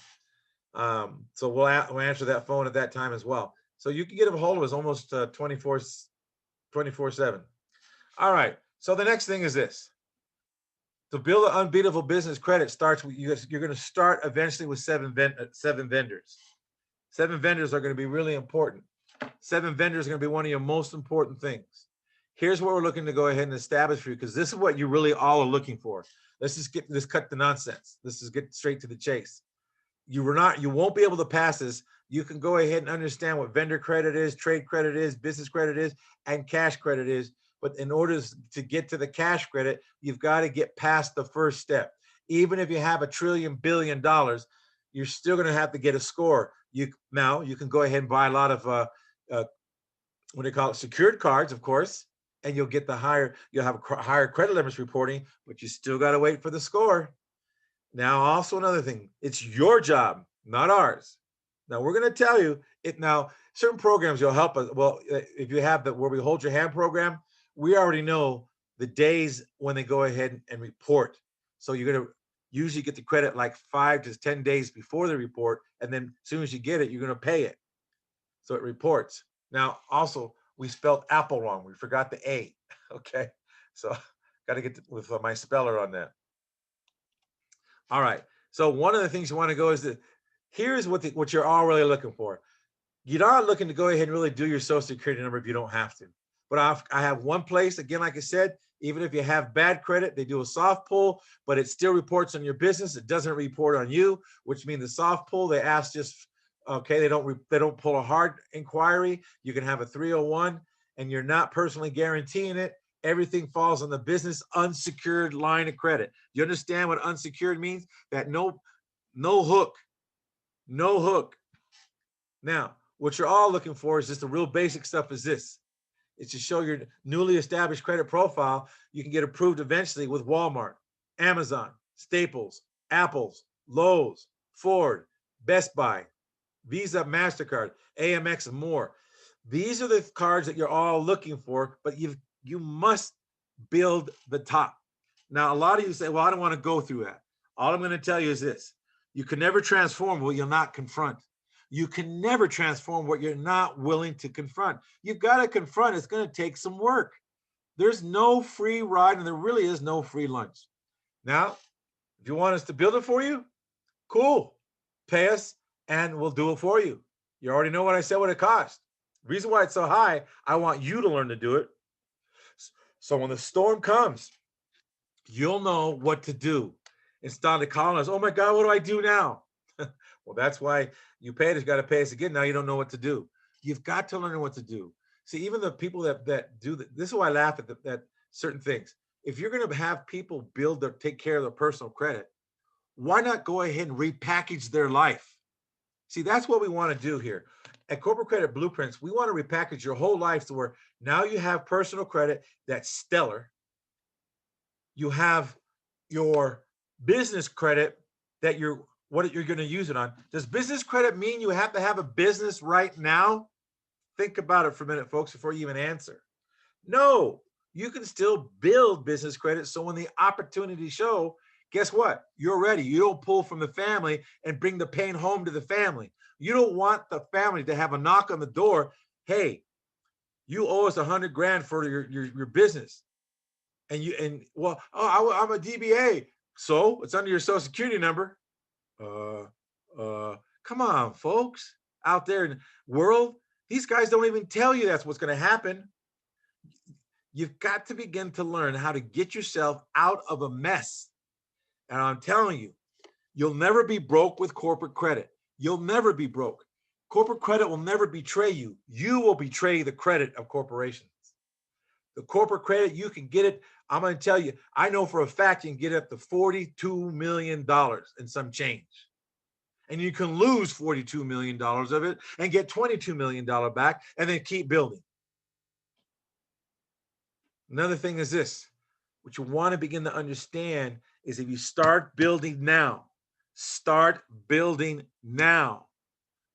So we'll answer that phone at that time as well. So you can get a hold of us almost 24/7. All right. So the next thing is this. To build an unbeatable business credit starts with you're going to start eventually with seven vendors. 7 vendors are going to be really important. 7 vendors are going to be one of your most important things. Here's what we're looking to go ahead and establish for you, because this is what you really all are looking for. Let's cut the nonsense. Let's just get straight to the chase. You won't be able to pass this. You can go ahead and understand what vendor credit is, trade credit is, business credit is, and cash credit is. But in order to get to the cash credit, you've got to get past the first step. Even if you have $1 trillion, billion, you're still going to have to get a score. Now you can go ahead and buy a lot of what do you call it, secured cards, of course, and you'll have higher credit limits reporting, but you still got to wait for the score. Now, also another thing, it's your job, not ours. Now we're going to tell you it. Now, certain programs you'll help us. Well, if you have where we hold your hand program, we already know the days when they go ahead and report. So you're going to usually get the credit like 5 to 10 days before the report. And then as soon as you get it, you're going to pay it. So it reports. Now, also, we spelled apple wrong. We forgot the A. Okay. So got to get with my speller on that. All right. So one of the things you want to go is that here's what you're all really looking for. You're not looking to go ahead and really do your social security number if you don't have to. But I have one place, again, like I said, even if you have bad credit, they do a soft pull, but it still reports on your business. It doesn't report on you, which means the soft pull, they ask just, okay, they don't pull a hard inquiry. You can have a 301 and you're not personally guaranteeing it. Everything falls on the business unsecured line of credit. You understand what unsecured means? That no hook. Now, what you're all looking for is just the real basic stuff is this. It's to show your newly established credit profile. You can get approved eventually with Walmart, Amazon, Staples, Apple's, Lowe's, Ford, Best Buy, Visa, MasterCard, AMX, and more. These are the cards that you're all looking for, but you must build the top. Now, a lot of you say, well, I don't want to go through that. All I'm going to tell you is this. You can never transform what you'll not confront. You can never transform what you're not willing to confront. You've got to confront. It's going to take some work. There's no free ride, and there really is no free lunch. Now, if you want us to build it for you, cool. Pay us, and we'll do it for you. You already know what I said, what it costs. The reason why it's so high, I want you to learn to do it. So when the storm comes, you'll know what to do. Instead of calling us, oh my God, what do I do now? Well, that's why you paid us, got to pay us again. Now you don't know what to do. You've got to learn what to do. See, even the people that do this is why I laugh at that certain things. If you're going to have people take care of their personal credit, why not go ahead and repackage their life? See, that's what we want to do here. At Corporate Credit Blueprints, we want to repackage your whole life to where now you have personal credit that's stellar. You have your business credit that what you're going to use it on. Does business credit mean you have to have a business right now? Think about it for a minute, folks, before you even answer. No, you can still build business credit. So when the opportunities show, guess what? You're ready. You don't pull from the family and bring the pain home to the family. You don't want the family to have a knock on the door. Hey, you owe us 100 grand for your business. Well, oh, I'm a DBA. So it's under your social security number. Come on, folks out there in the world. These guys don't even tell you that's what's going to happen. You've got to begin to learn how to get yourself out of a mess. And I'm telling you, you'll never be broke with corporate credit. You'll never be broke. Corporate credit will never betray you. You will betray the credit of corporations. The corporate credit, you can get it. I'm going to tell you, I know for a fact you can get up to $42 million and some change. And you can lose $42 million of it and get $22 million back and then keep building. Another thing is this, what you want to begin to understand is if you start building now,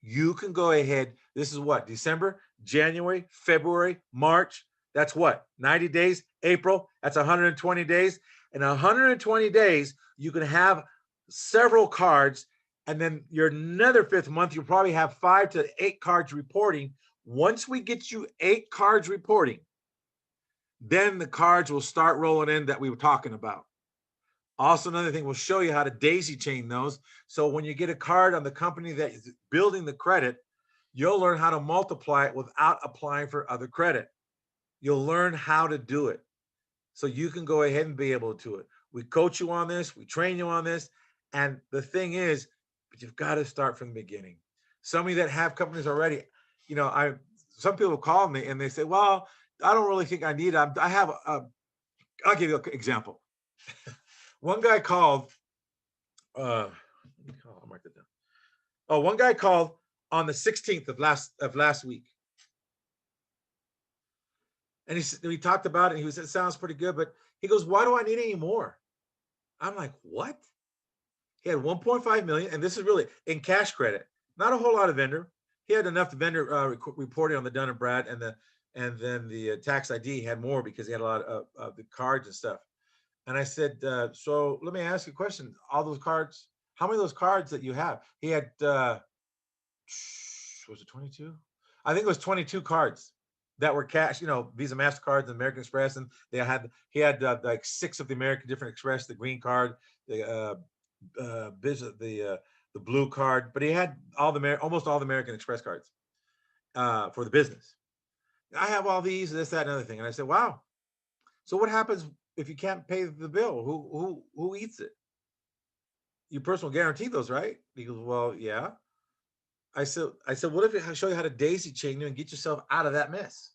you can go ahead. This is what, December, January, February, March. That's what, 90 days, April, that's 120 days. In 120 days, you can have several cards. And then your another 5th month, you'll probably have 5 to 8 cards reporting. Once we get you 8 cards reporting, then the cards will start rolling in that we were talking about. Also, another thing, we'll show you how to daisy chain those. So when you get a card on the company that is building the credit, you'll learn how to multiply it without applying for other credit. You'll learn how to do it. So you can go ahead and be able to do it. We coach you on this. We train you on this. And the thing is, but you've got to start from the beginning. Some of you that have companies already, some people call me and they say, well, I don't really think I need it. I'll give you an example. One guy called, I'll mark it down. Oh, one guy called on the 16th of last week. And we talked about it and he said, it sounds pretty good, but he goes, why do I need any more? I'm like, what? He had 1.5 million, and this is really in cash credit, not a whole lot of vendor. He had enough vendor reporting on the Dun & Brad, and then the tax ID had more because he had a lot of the cards and stuff. And I said, so let me ask you a question. All those cards, how many of those cards that you have? He had, was it 22? I think it was 22 cards that were cash, Visa, MasterCards, and American Express. And he had like 6 of the American different Express, the green card, the blue card, but he had almost all the American Express cards for the business. I have all these, this, that, and other thing. And I said, wow. So what happens if you can't pay the bill? Who eats it? You personal guarantee those, right? He goes, well, yeah. I said, what if I show you how to daisy chain you and get yourself out of that mess?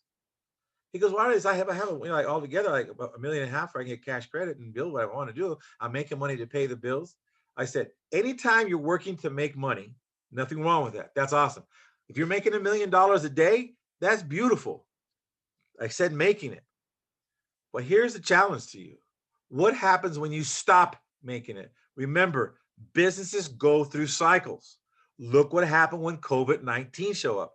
He goes, why does I have like all together like about $1.5 million where I can get cash credit and build what I want to do. I'm making money to pay the bills. I said, anytime you're working to make money, nothing wrong with that. That's awesome. If you're making $1 million a day, that's beautiful. I said making it. But here's the challenge to you. What happens when you stop making it? Remember, businesses go through cycles. Look what happened when COVID-19 showed up.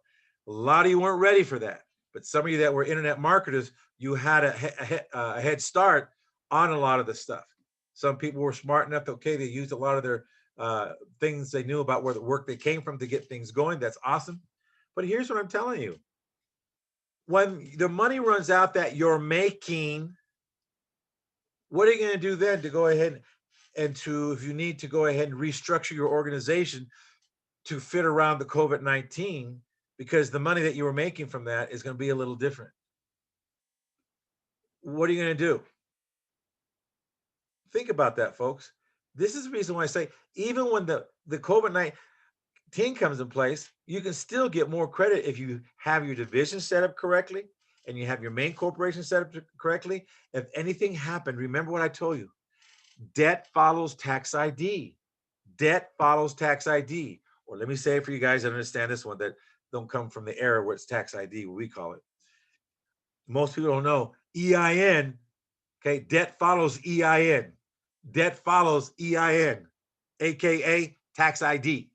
A lot of you weren't ready for that. But some of you that were internet marketers, you had a head start on a lot of the stuff. Some people were smart enough that, okay, they used a lot of their things they knew about where the work they came from to get things going. That's awesome. But here's what I'm telling you. When the money runs out that you're making, what are you going to do then to go ahead if you need to go ahead and restructure your organization to fit around the COVID-19? Because the money that you were making from that is going to be a little different. What are you going to do? Think about that, folks. This is the reason why I say, even when the COVID-19, team comes in place, you can still get more credit if you have your division set up correctly and you have your main corporation set up correctly. If anything happened, remember what I told you. Debt follows tax ID. Debt follows tax ID. Or let me say it for you guys that understand this one, that don't come from the era where it's tax ID, what we call it. Most people don't know EIN. Okay, debt follows EIN. Debt follows EIN, aka tax ID.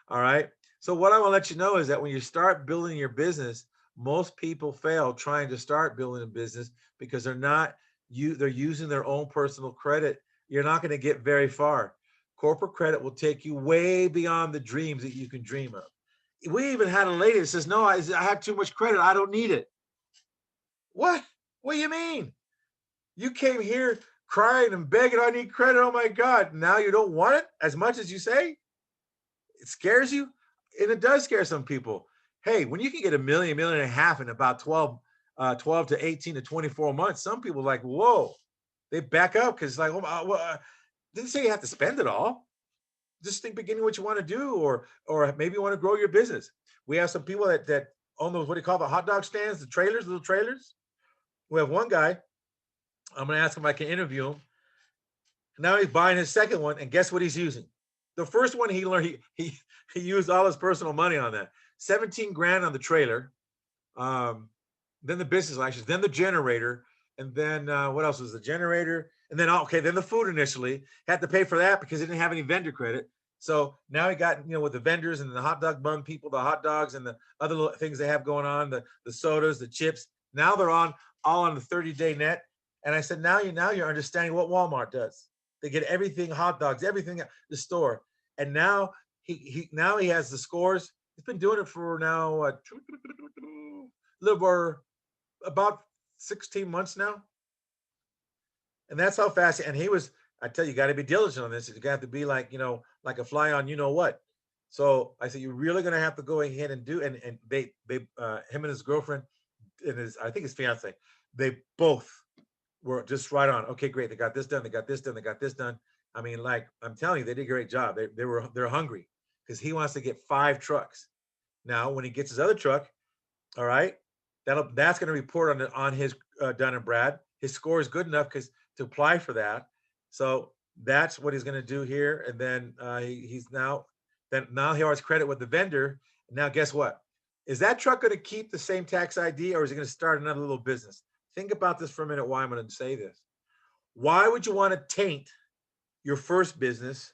All right. So what I want to let you know is that when you start building your business, most people fail trying to start building a business because they're using their own personal credit. You're not going to get very far. Corporate credit will take you way beyond the dreams that you can dream of. We even had a lady that says, "No, I have too much credit. I don't need it." What? What do you mean? You came here crying and begging, "I need credit." Oh my God. Now you don't want it as much as you say? It scares you? And it does scare some people. Hey, when you can get a million, million and a half in about 12 to 18 to 24 months, some people are like, whoa, they back up because it's like, didn't say you have to spend it all. Just think beginning what you want to do, or maybe you want to grow your business. We have some people that own those, what do you call the hot dog stands, the trailers, little trailers. We have one guy, I'm gonna ask him if I can interview him. Now he's buying his second one, and guess what he's using? The first one he learned, he used all his personal money on that. 17 grand on the trailer, um, then the business license, then the generator, and then what else was the generator? And then okay, then the food initially had to pay for that because he didn't have any vendor credit. So now he got, with the vendors and the hot dog bun people, the hot dogs and the other little things they have going on, the sodas, the chips. Now they're all on the 30-day net. And I said, now you're understanding what Walmart does. They get everything, hot dogs, everything at the store. And now he has the scores. He's been doing it for now a little over about 16 months now. And that's how fast. And I tell you, got to be diligent on this. You got to be like, like a fly on, what. So I said, you're really going to have to go ahead and do, and him and his girlfriend and I think his fiance, they both were just right on. Okay, great. They got this done. They got this done. They got this done. I mean, like I'm telling you, they did a great job. They're hungry because he wants to get 5 trucks. Now, when he gets his other truck, all right, that's going to report on his Dun and Brad. His score is good enough because to apply for that. So that's what he's going to do here. And then he's now he always credit with the vendor. Now, guess what? Is that truck going to keep the same tax ID, or is he going to start another little business? Think about this for a minute. Why I'm going to say this. Why would you want to taint your first business?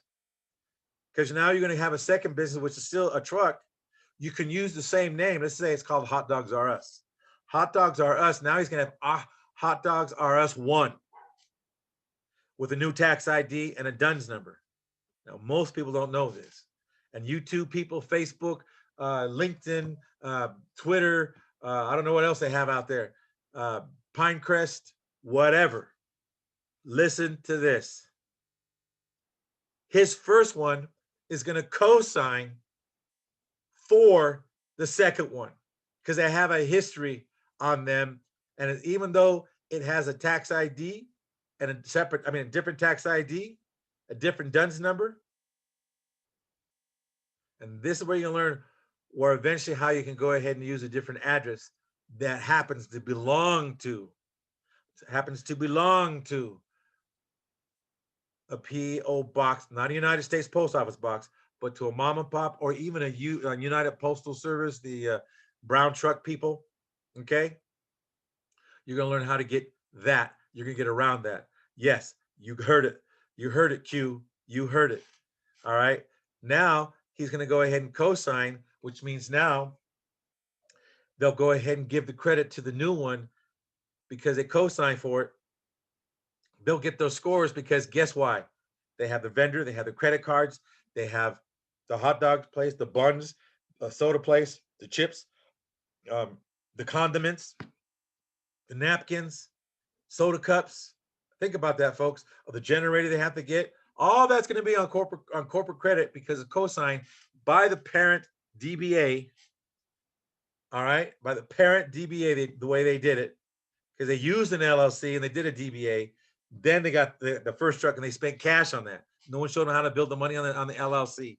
Because now you're going to have a second business, which is still a truck. You can use the same name. Let's say it's called Hot Dogs R Us. Hot Dogs R Us. Now he's going to have Hot Dogs R Us 1 with a new tax ID and a DUNS number. Now, most people don't know this. And YouTube people, Facebook, LinkedIn, Twitter, I don't know what else they have out there. Pinecrest, whatever. Listen to this. His first one is going to co-sign for the second one because they have a history on them. And even though it has a tax ID and a different tax ID, a different DUNS number. And this is where you learn, or eventually how you can go ahead and use a different address that happens to belong to a P.O. box, not a United States Post Office box, but to a mom and pop or even a United Postal Service, the brown truck people. Okay. You're going to learn how to get that. You're going to get around that. Yes, you heard it. You heard it, Q. You heard it. All right. Now he's going to go ahead and co-sign, which means now they'll go ahead and give the credit to the new one because they co-sign for it. They'll get those scores because guess why? They have the vendor, they have the credit cards, they have the hot dog place, the buns, the soda place, the chips, the condiments, the napkins, soda cups. Think about that, folks. Or the generator they have to get. All that's going to be on corporate credit because of cosign by the parent DBA. All right, by the parent DBA, the way they did it, because they used an LLC and they did a DBA. Then they got the first truck and they spent cash on that. No one showed him how to build the money on the LLC.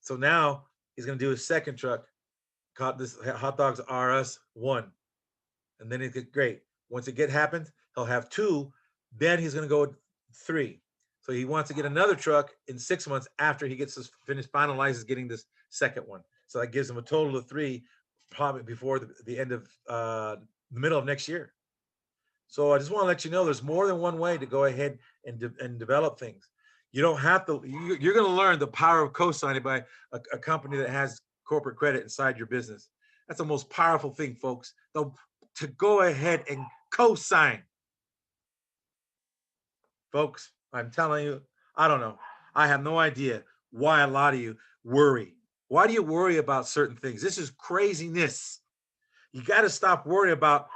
So now he's going to do his second truck, called this Hot Dogs R Us 1. And then it get great. Once it happens, he'll have 2. Then he's going to go 3. So he wants to get another truck in 6 months after he gets this finished, finalizes getting this second one. So that gives him a total of 3, probably before the end of the middle of next year. So I just want to let you know there's more than one way to go ahead and develop things. You don't have to. You're going to learn the power of co-signing by a company that has corporate credit inside your business. That's the most powerful thing, folks. To go ahead and co-sign. Folks, I'm telling you, I don't know. I have no idea why a lot of you worry. Why do you worry about certain things? This is craziness. You got to stop worrying about.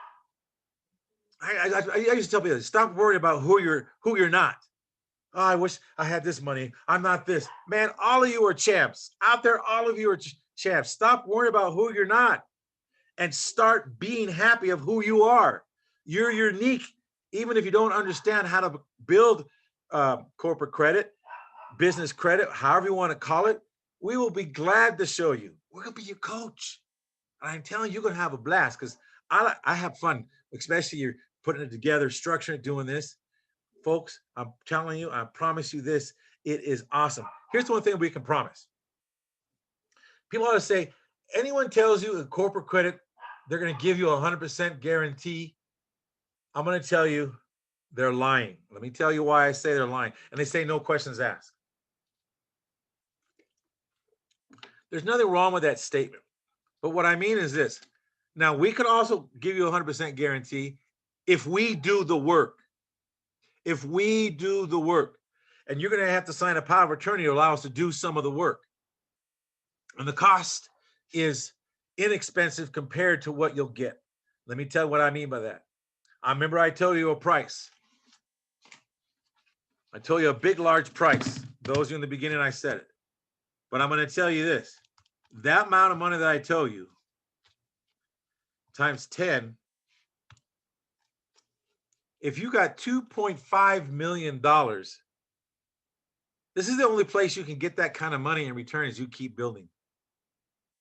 I used to tell people, stop worrying about who you're not. Oh, I wish I had this money. I'm not this. Man, all of you are champs. Out there, all of you are champs. Stop worrying about who you're not and start being happy of who you are. You're unique. Even if you don't understand how to build corporate credit, business credit, however you want to call it, we will be glad to show you. We're going to be your coach. I'm telling you, you're going to have a blast because I have fun, especially you're putting it together, structuring it, doing this. Folks, I'm telling you, I promise you this, it is awesome. Here's the one thing we can promise. People always say, anyone tells you in corporate credit, they're going to give you a 100% guarantee. I'm going to tell you they're lying. Let me tell you why I say they're lying. And they say no questions asked. There's nothing wrong with that statement. But what I mean is this. Now, we can also give you a 100% guarantee if we do the work. If we do the work, and you're going to have to sign a power of attorney to allow us to do some of the work. And the cost is inexpensive compared to what you'll get. Let me tell you what I mean by that. I remember I told you a price. I told you a big, large price. Those of you in the beginning, I said it. But I'm going to tell you this. That amount of money that I told you times 10, if you got $2.5 million, this is the only place you can get that kind of money in return as you keep building.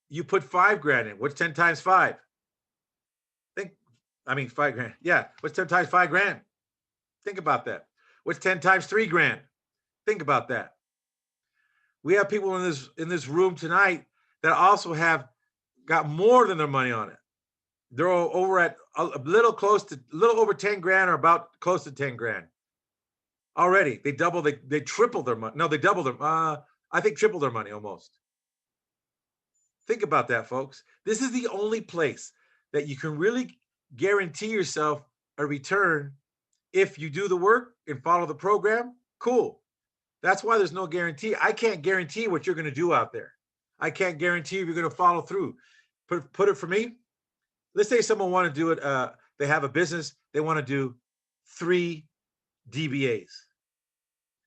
You put $5,000 in. What's 10 times 5? 5 grand. Yeah. What's 10 times 5 grand? Think about that. What's 10 times 3 grand? Think about that. We have people in this room tonight that also have got more than their money on it. They're over at a little over 10 grand or about close to 10 grand. Already. They tripled their money. No, they doubled their I think tripled their money almost. Think about that, folks. This is the only place that you can really guarantee yourself a return if you do the work and follow the program. Cool. That's why there's no guarantee. I can't guarantee what you're going to do out there. I can't guarantee if you're going to follow through. Put it for me. Let's say someone want to do it. They have a business. They want to do 3 DBAs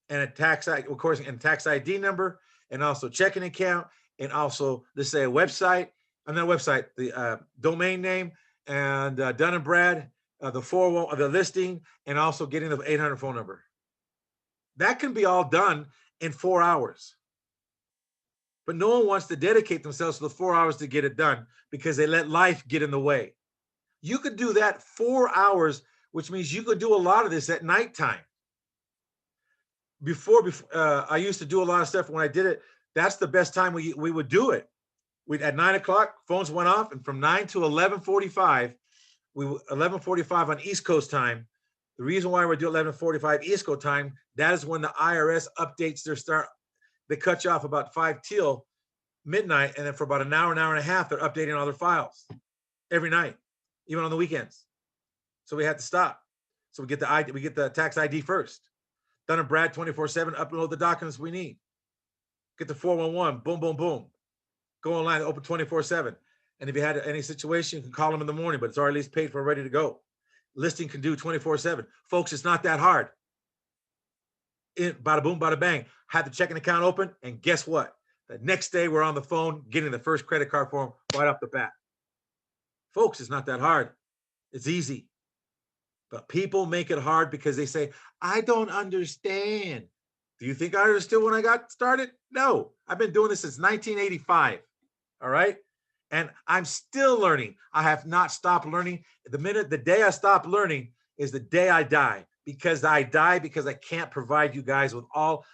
and a tax, of course, and tax ID number, and also checking account, and also let's say a website. Another website, the domain name, and Dun and Brad, the listing, and also getting the 800 phone number. That can be all done in 4 hours. But no one wants to dedicate themselves to the 4 hours to get it done because they let life get in the way. You could do that 4 hours, which means you could do a lot of this at nighttime. Before I used to do a lot of stuff when I did it. That's the best time we would do it. At 9 o'clock, phones went off, and from 9 to 11:45, 11:45 on East Coast time. The reason why we do 11:45 East Coast time, that is when the IRS updates they cut you off about 5 till midnight, and then for about an hour and a half, they're updating all their files every night, even on the weekends. So we had to stop. So we get the tax ID first. Dun and Brad 24/7, upload the documents we need. Get the 411, boom, boom, boom. Go online, open 24/7. And if you had any situation, you can call them in the morning, but it's already at least paid for, ready to go. Listing can do 24/7. Folks, it's not that hard. Bada boom, bada bang. Had the checking account open, and guess what? The next day, we're on the phone getting the first credit card form right off the bat. Folks, it's not that hard. It's easy. But people make it hard because they say, I don't understand. Do you think I understood when I got started? No, I've been doing this since 1985. All right. And I'm still learning. I have not stopped learning. The day I stop learning is the day I die, because I die because I can't provide you guys with all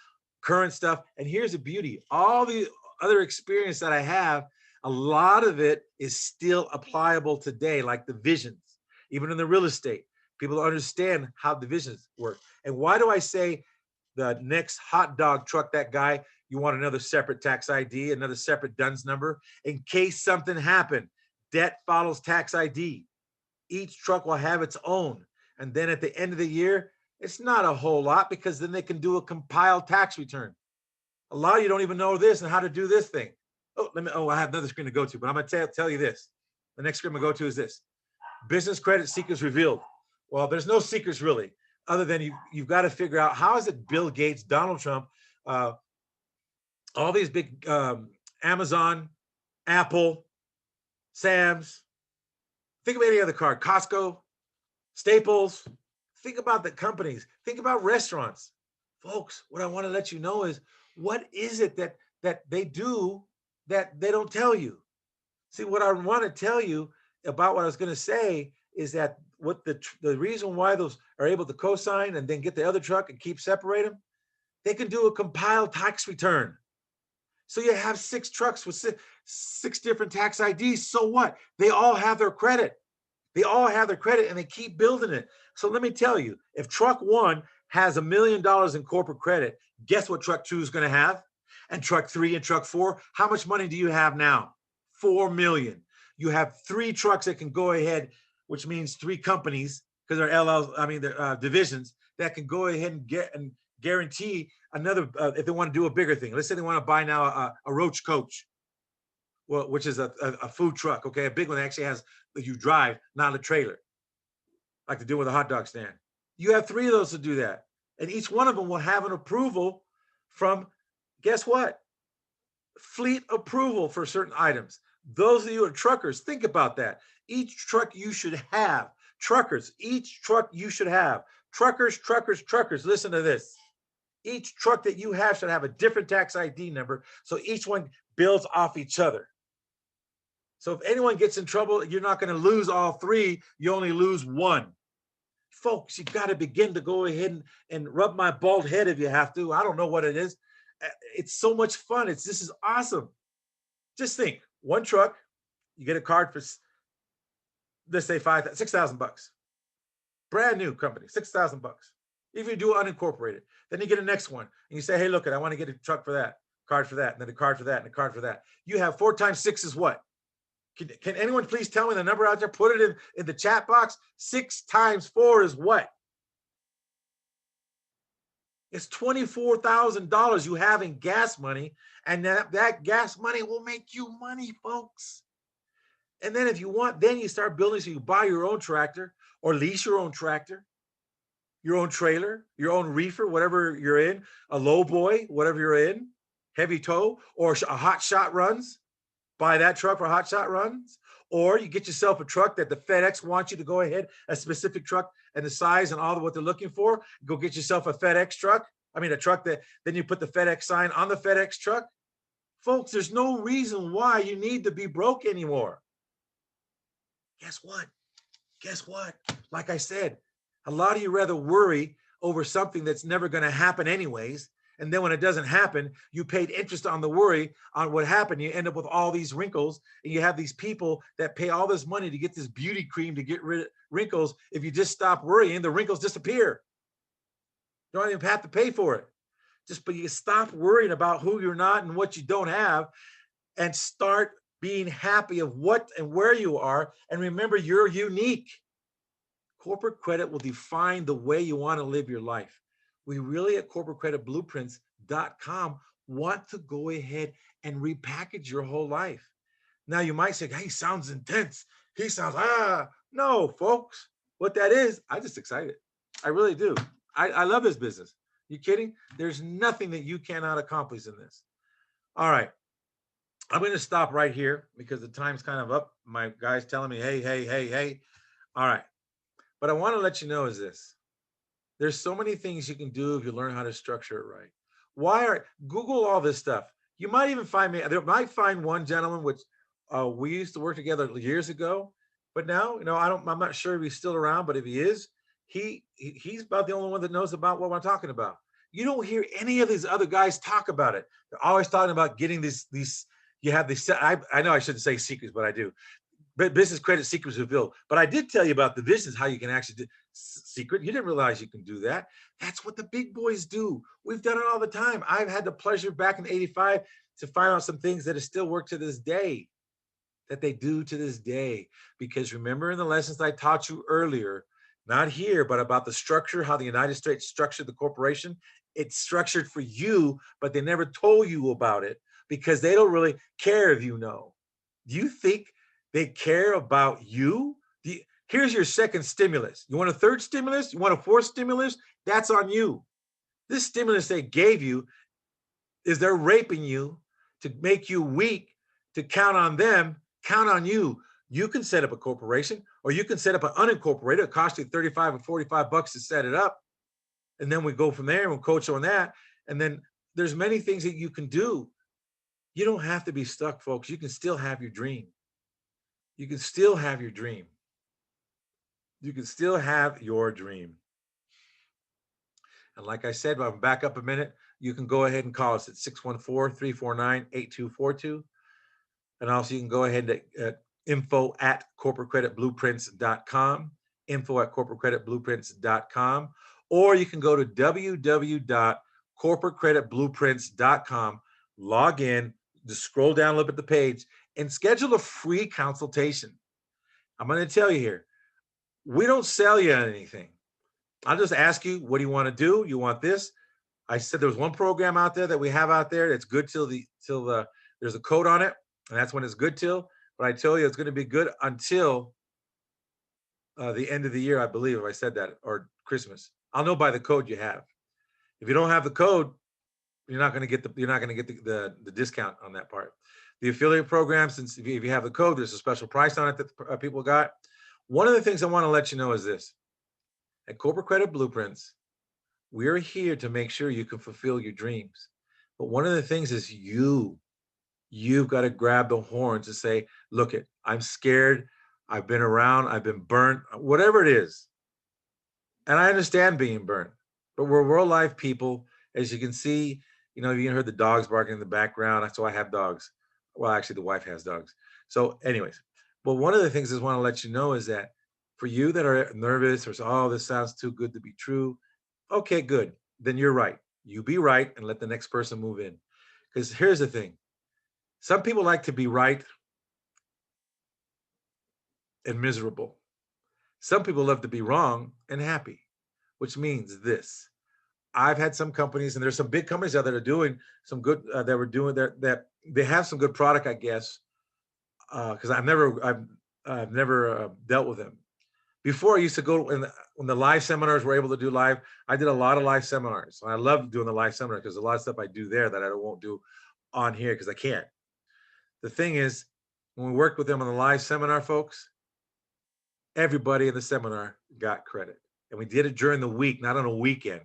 current stuff. And here's the beauty: all the other experience that I have, a lot of it is still applicable today, like divisions, even in the real estate. People understand how divisions work. And why do I say the next hot dog truck, that guy, you want another separate tax ID, another separate DUNS number in case something happened? Debt follows tax ID. Each truck will have its own. And then at the end of the year, it's not a whole lot, because then they can do a compiled tax return. A lot of you don't even know this and how to do this thing. I have another screen to go to, but I'm going to tell you this. The next screen I'm going to go to is this: business credit secrets revealed. Well, there's no secrets really, other than you've got to figure out, how is it Bill Gates, Donald Trump, all these big Amazon, Apple, Sam's, think of any other card, Costco, Staples, think about the companies, think about restaurants. Folks, what I want to let you know is, what is it that they do that they don't tell you? See, what I want to tell you about what I was going to say is that what the reason why those are able to co-sign and then get the other truck and keep separate them, they can do a compiled tax return. So you have 6 trucks with six different tax IDs. So what? They all have their credit. They all have their credit, and they keep building it. So let me tell you, if truck 1 has $1 million in corporate credit, guess what truck 2 is going to have? And truck 3 and truck 4, how much money do you have now? $4 million. You have 3 trucks that can go ahead, which means 3 companies, because they're divisions, that can go ahead and get and guarantee another, if they want to do a bigger thing. Let's say they want to buy now a Roach Coach, well, which is a food truck, okay? A big one that actually has, that you drive, not a trailer, like to do with a hot dog stand. You have 3 of those to do that. And each one of them will have an approval from, guess what? Fleet approval for certain items. Those of you who are truckers, think about that. Each truck you should have. Truckers, each truck you should have. Truckers, listen to this. Each truck that you have should have a different tax ID number, so each one builds off each other. So if anyone gets in trouble, you're not going to lose all 3, you only lose 1. Folks, you got to begin to go ahead and rub my bald head if you have to. I don't know what it is. It's so much fun. This is awesome. Just think, 1 truck, you get a card for, let's say $6,000. Brand new company, $6,000. If you do unincorporated, then you get a next one and you say, hey, look, I want to get a truck for that, card for that, and then a card for that, and a card for that. You have 4 times 6 is what? Can anyone please tell me the number out there? Put it in the chat box. 6 times 4 is what? It's $24,000 you have in gas money, and that gas money will make you money, folks. And then if you want, then you start building, so you buy your own tractor or lease your own tractor, your own trailer, your own reefer, whatever you're in, a low boy, whatever you're in, heavy tow, or a hot shot runs. Buy that truck for hot shot runs. Or you get yourself a truck that the FedEx wants you to go ahead, a specific truck and the size and all of what they're looking for. Go get yourself a FedEx truck. A truck that then you put the FedEx sign on the FedEx truck. Folks, there's no reason why you need to be broke anymore. Guess what? Like I said, a lot of you rather worry over something that's never going to happen anyways. And then when it doesn't happen, you paid interest on the worry on what happened. You end up with all these wrinkles, and you have these people that pay all this money to get this beauty cream to get rid of wrinkles. If you just stop worrying, the wrinkles disappear. You don't even have to pay for it. But you stop worrying about who you're not and what you don't have, and start being happy of what and where you are. And remember, you're unique. Corporate credit will define the way you want to live your life. We really at corporatecreditblueprints.com want to go ahead and repackage your whole life. Now you might say, hey, sounds intense. He sounds, no, folks. What that is, I'm just excited. I really do. I love this business. You kidding? There's nothing that you cannot accomplish in this. All right. I'm going to stop right here because the time's kind of up. My guy's telling me, hey. All right. But I want to let you know is this. There's so many things you can do if you learn how to structure it right. Why are Google all this stuff? You might even find me. There might find one gentleman which we used to work together years ago, but now I don't. I'm not sure if he's still around, but if he is, he's about the only one that knows about what I'm talking about. You don't hear any of these other guys talk about it. They're always talking about getting these. You have these. I know I shouldn't say secrets, but I do. Business credit secrets revealed. But I did tell you about the visions, how you can actually do secret. You didn't realize you can do that. That's what the big boys do. We've done it all the time. I've had the pleasure back in '85 to find out some things that still work to this day, that they do to this day. Because remember in the lessons I taught you earlier, not here, but about the structure, how the United States structured the corporation. It's structured for you, but they never told you about it because they don't really care if you know. Do you think they care about you? Here's your second stimulus. You want a third stimulus? You want a fourth stimulus? That's on you. This stimulus they gave you is they're raping you to make you weak, to count on them, count on you. You can set up a corporation or you can set up an unincorporated. It costs you 35 or 45 bucks to set it up. And then we go from there and we'll coach on that. And then there's many things that you can do. You don't have to be stuck, folks. You can still have your dream. You can still have your dream. You can still have your dream. And like I said, if I'm back up a minute, you can go ahead and call us at 614-349-8242. And also you can go ahead to info@corporatecreditblueprints.com, info@corporatecreditblueprints.com, or you can go to www.corporatecreditblueprints.com, log in, just scroll down, look at the page, and schedule a free consultation. I'm going to tell you here, we don't sell you anything. I'll just ask you, what do you want to do? You want this? I said there's one program out there that we have out there that's good till there's a code on it, and that's when it's good till. But I tell you, it's going to be good until the end of the year, I believe, if I said that, or Christmas. I'll know by the code you have. If you don't have the code, you're not going to get the discount on that part. The affiliate program, since if you have the code, there's a special price on it that people got. One of the things I want to let you know is this: at Corporate Credit Blueprints, we're here to make sure you can fulfill your dreams. But one of the things is you've got to grab the horns and say, look it, I'm scared. I've been around. I've been burnt, whatever it is. And I understand being burnt, but we're real life people. As you can see, you can hear the dogs barking in the background. So I have dogs. Well, actually the wife has dogs. So anyways, but one of the things I want to let you know is that for you that are nervous or say, oh, this sounds too good to be true. Okay, good. Then you're right. You be right and let the next person move in. Because here's the thing. Some people like to be right and miserable. Some people love to be wrong and happy, which means this. I've had some companies, and there's some big companies out there that are doing some good, that were doing that they have some good product, I guess, because I've never dealt with them. Before I used to go when the live seminars were able to do live, I did a lot of live seminars. I love doing the live seminars because a lot of stuff I do there that I won't do on here because I can't. The thing is, when we worked with them on the live seminar, folks, everybody in the seminar got credit. And we did it during the week, not on a weekend.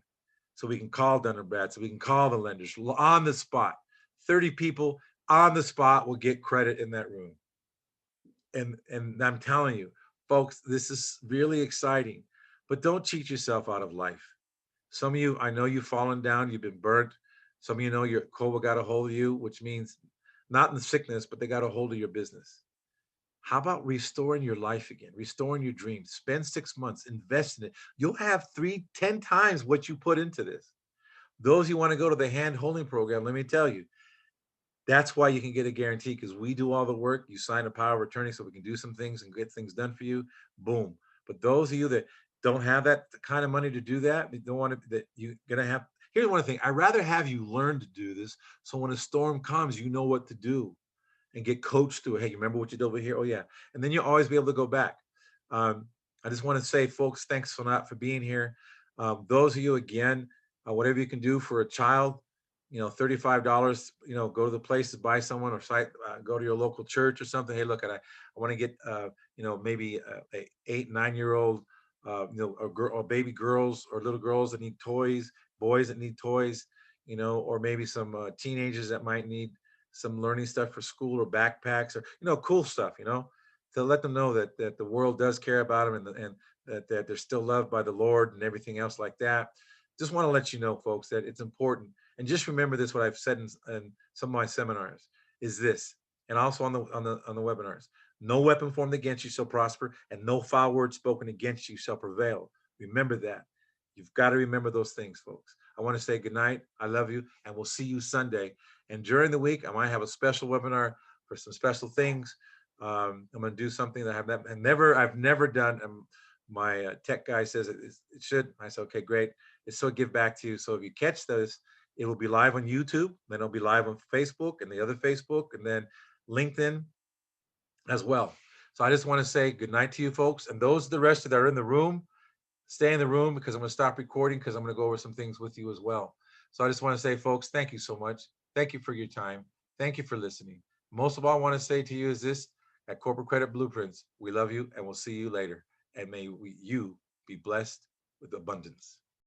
So we can call Dun & Brad, so we can call the lenders on the spot. 30 people on the spot will get credit in that room. And I'm telling you, folks, this is really exciting. But don't cheat yourself out of life. Some of you, I know you've fallen down, you've been burnt. Some of you know your COVID got a hold of you, which means not in the sickness, but they got a hold of your business. How about restoring your life again, restoring your dreams? Spend 6 months, invest in it. You'll have 10 times what you put into this. Those who want to go to the hand holding program, let me tell you, that's why you can get a guarantee, because we do all the work. You sign a power of attorney so we can do some things and get things done for you. Boom. But those of you that don't have that kind of money to do that, don't want to, that you're going to have, here's one thing. I'd rather have you learn to do this. So when a storm comes, you know what to do and get coached through it. Hey, you remember what you did over here? Oh yeah. And then you'll always be able to go back. I just want to say, folks, thanks for being here. Those of you, again, whatever you can do for a child, $35, go to the place to buy someone or go to your local church or something. Hey, look, I want to get, maybe a 8, 9-year-old, or baby girls or little girls that need toys, boys that need toys, or maybe some teenagers that might need some learning stuff for school or backpacks or, cool stuff, to let them know that the world does care about them and that they're still loved by the Lord and everything else like that. Just want to let you know, folks, that it's important. And just remember this, what I've said in some of my seminars is this, and also on the webinars. No weapon formed against you shall prosper, and no foul word spoken against you shall prevail. Remember that. You've got to remember those things, folks. I want to say good night. I love you, and we'll see you Sunday. And during the week, I might have a special webinar for some special things. I'm going to do something that I've never done. My tech guy says it should. I said, okay, great. It's so give back to you. So if you catch those, it will be live on YouTube, then it'll be live on Facebook and the other Facebook, and then LinkedIn as well. So I just want to say good night to you folks. And those the rest that are in the room, stay in the room because I'm going to stop recording because I'm going to go over some things with you as well. So I just want to say, folks, thank you so much. Thank you for your time. Thank you for listening. Most of all, I want to say to you is this: at Corporate Credit Blueprints, we love you and we'll see you later. And may you be blessed with abundance.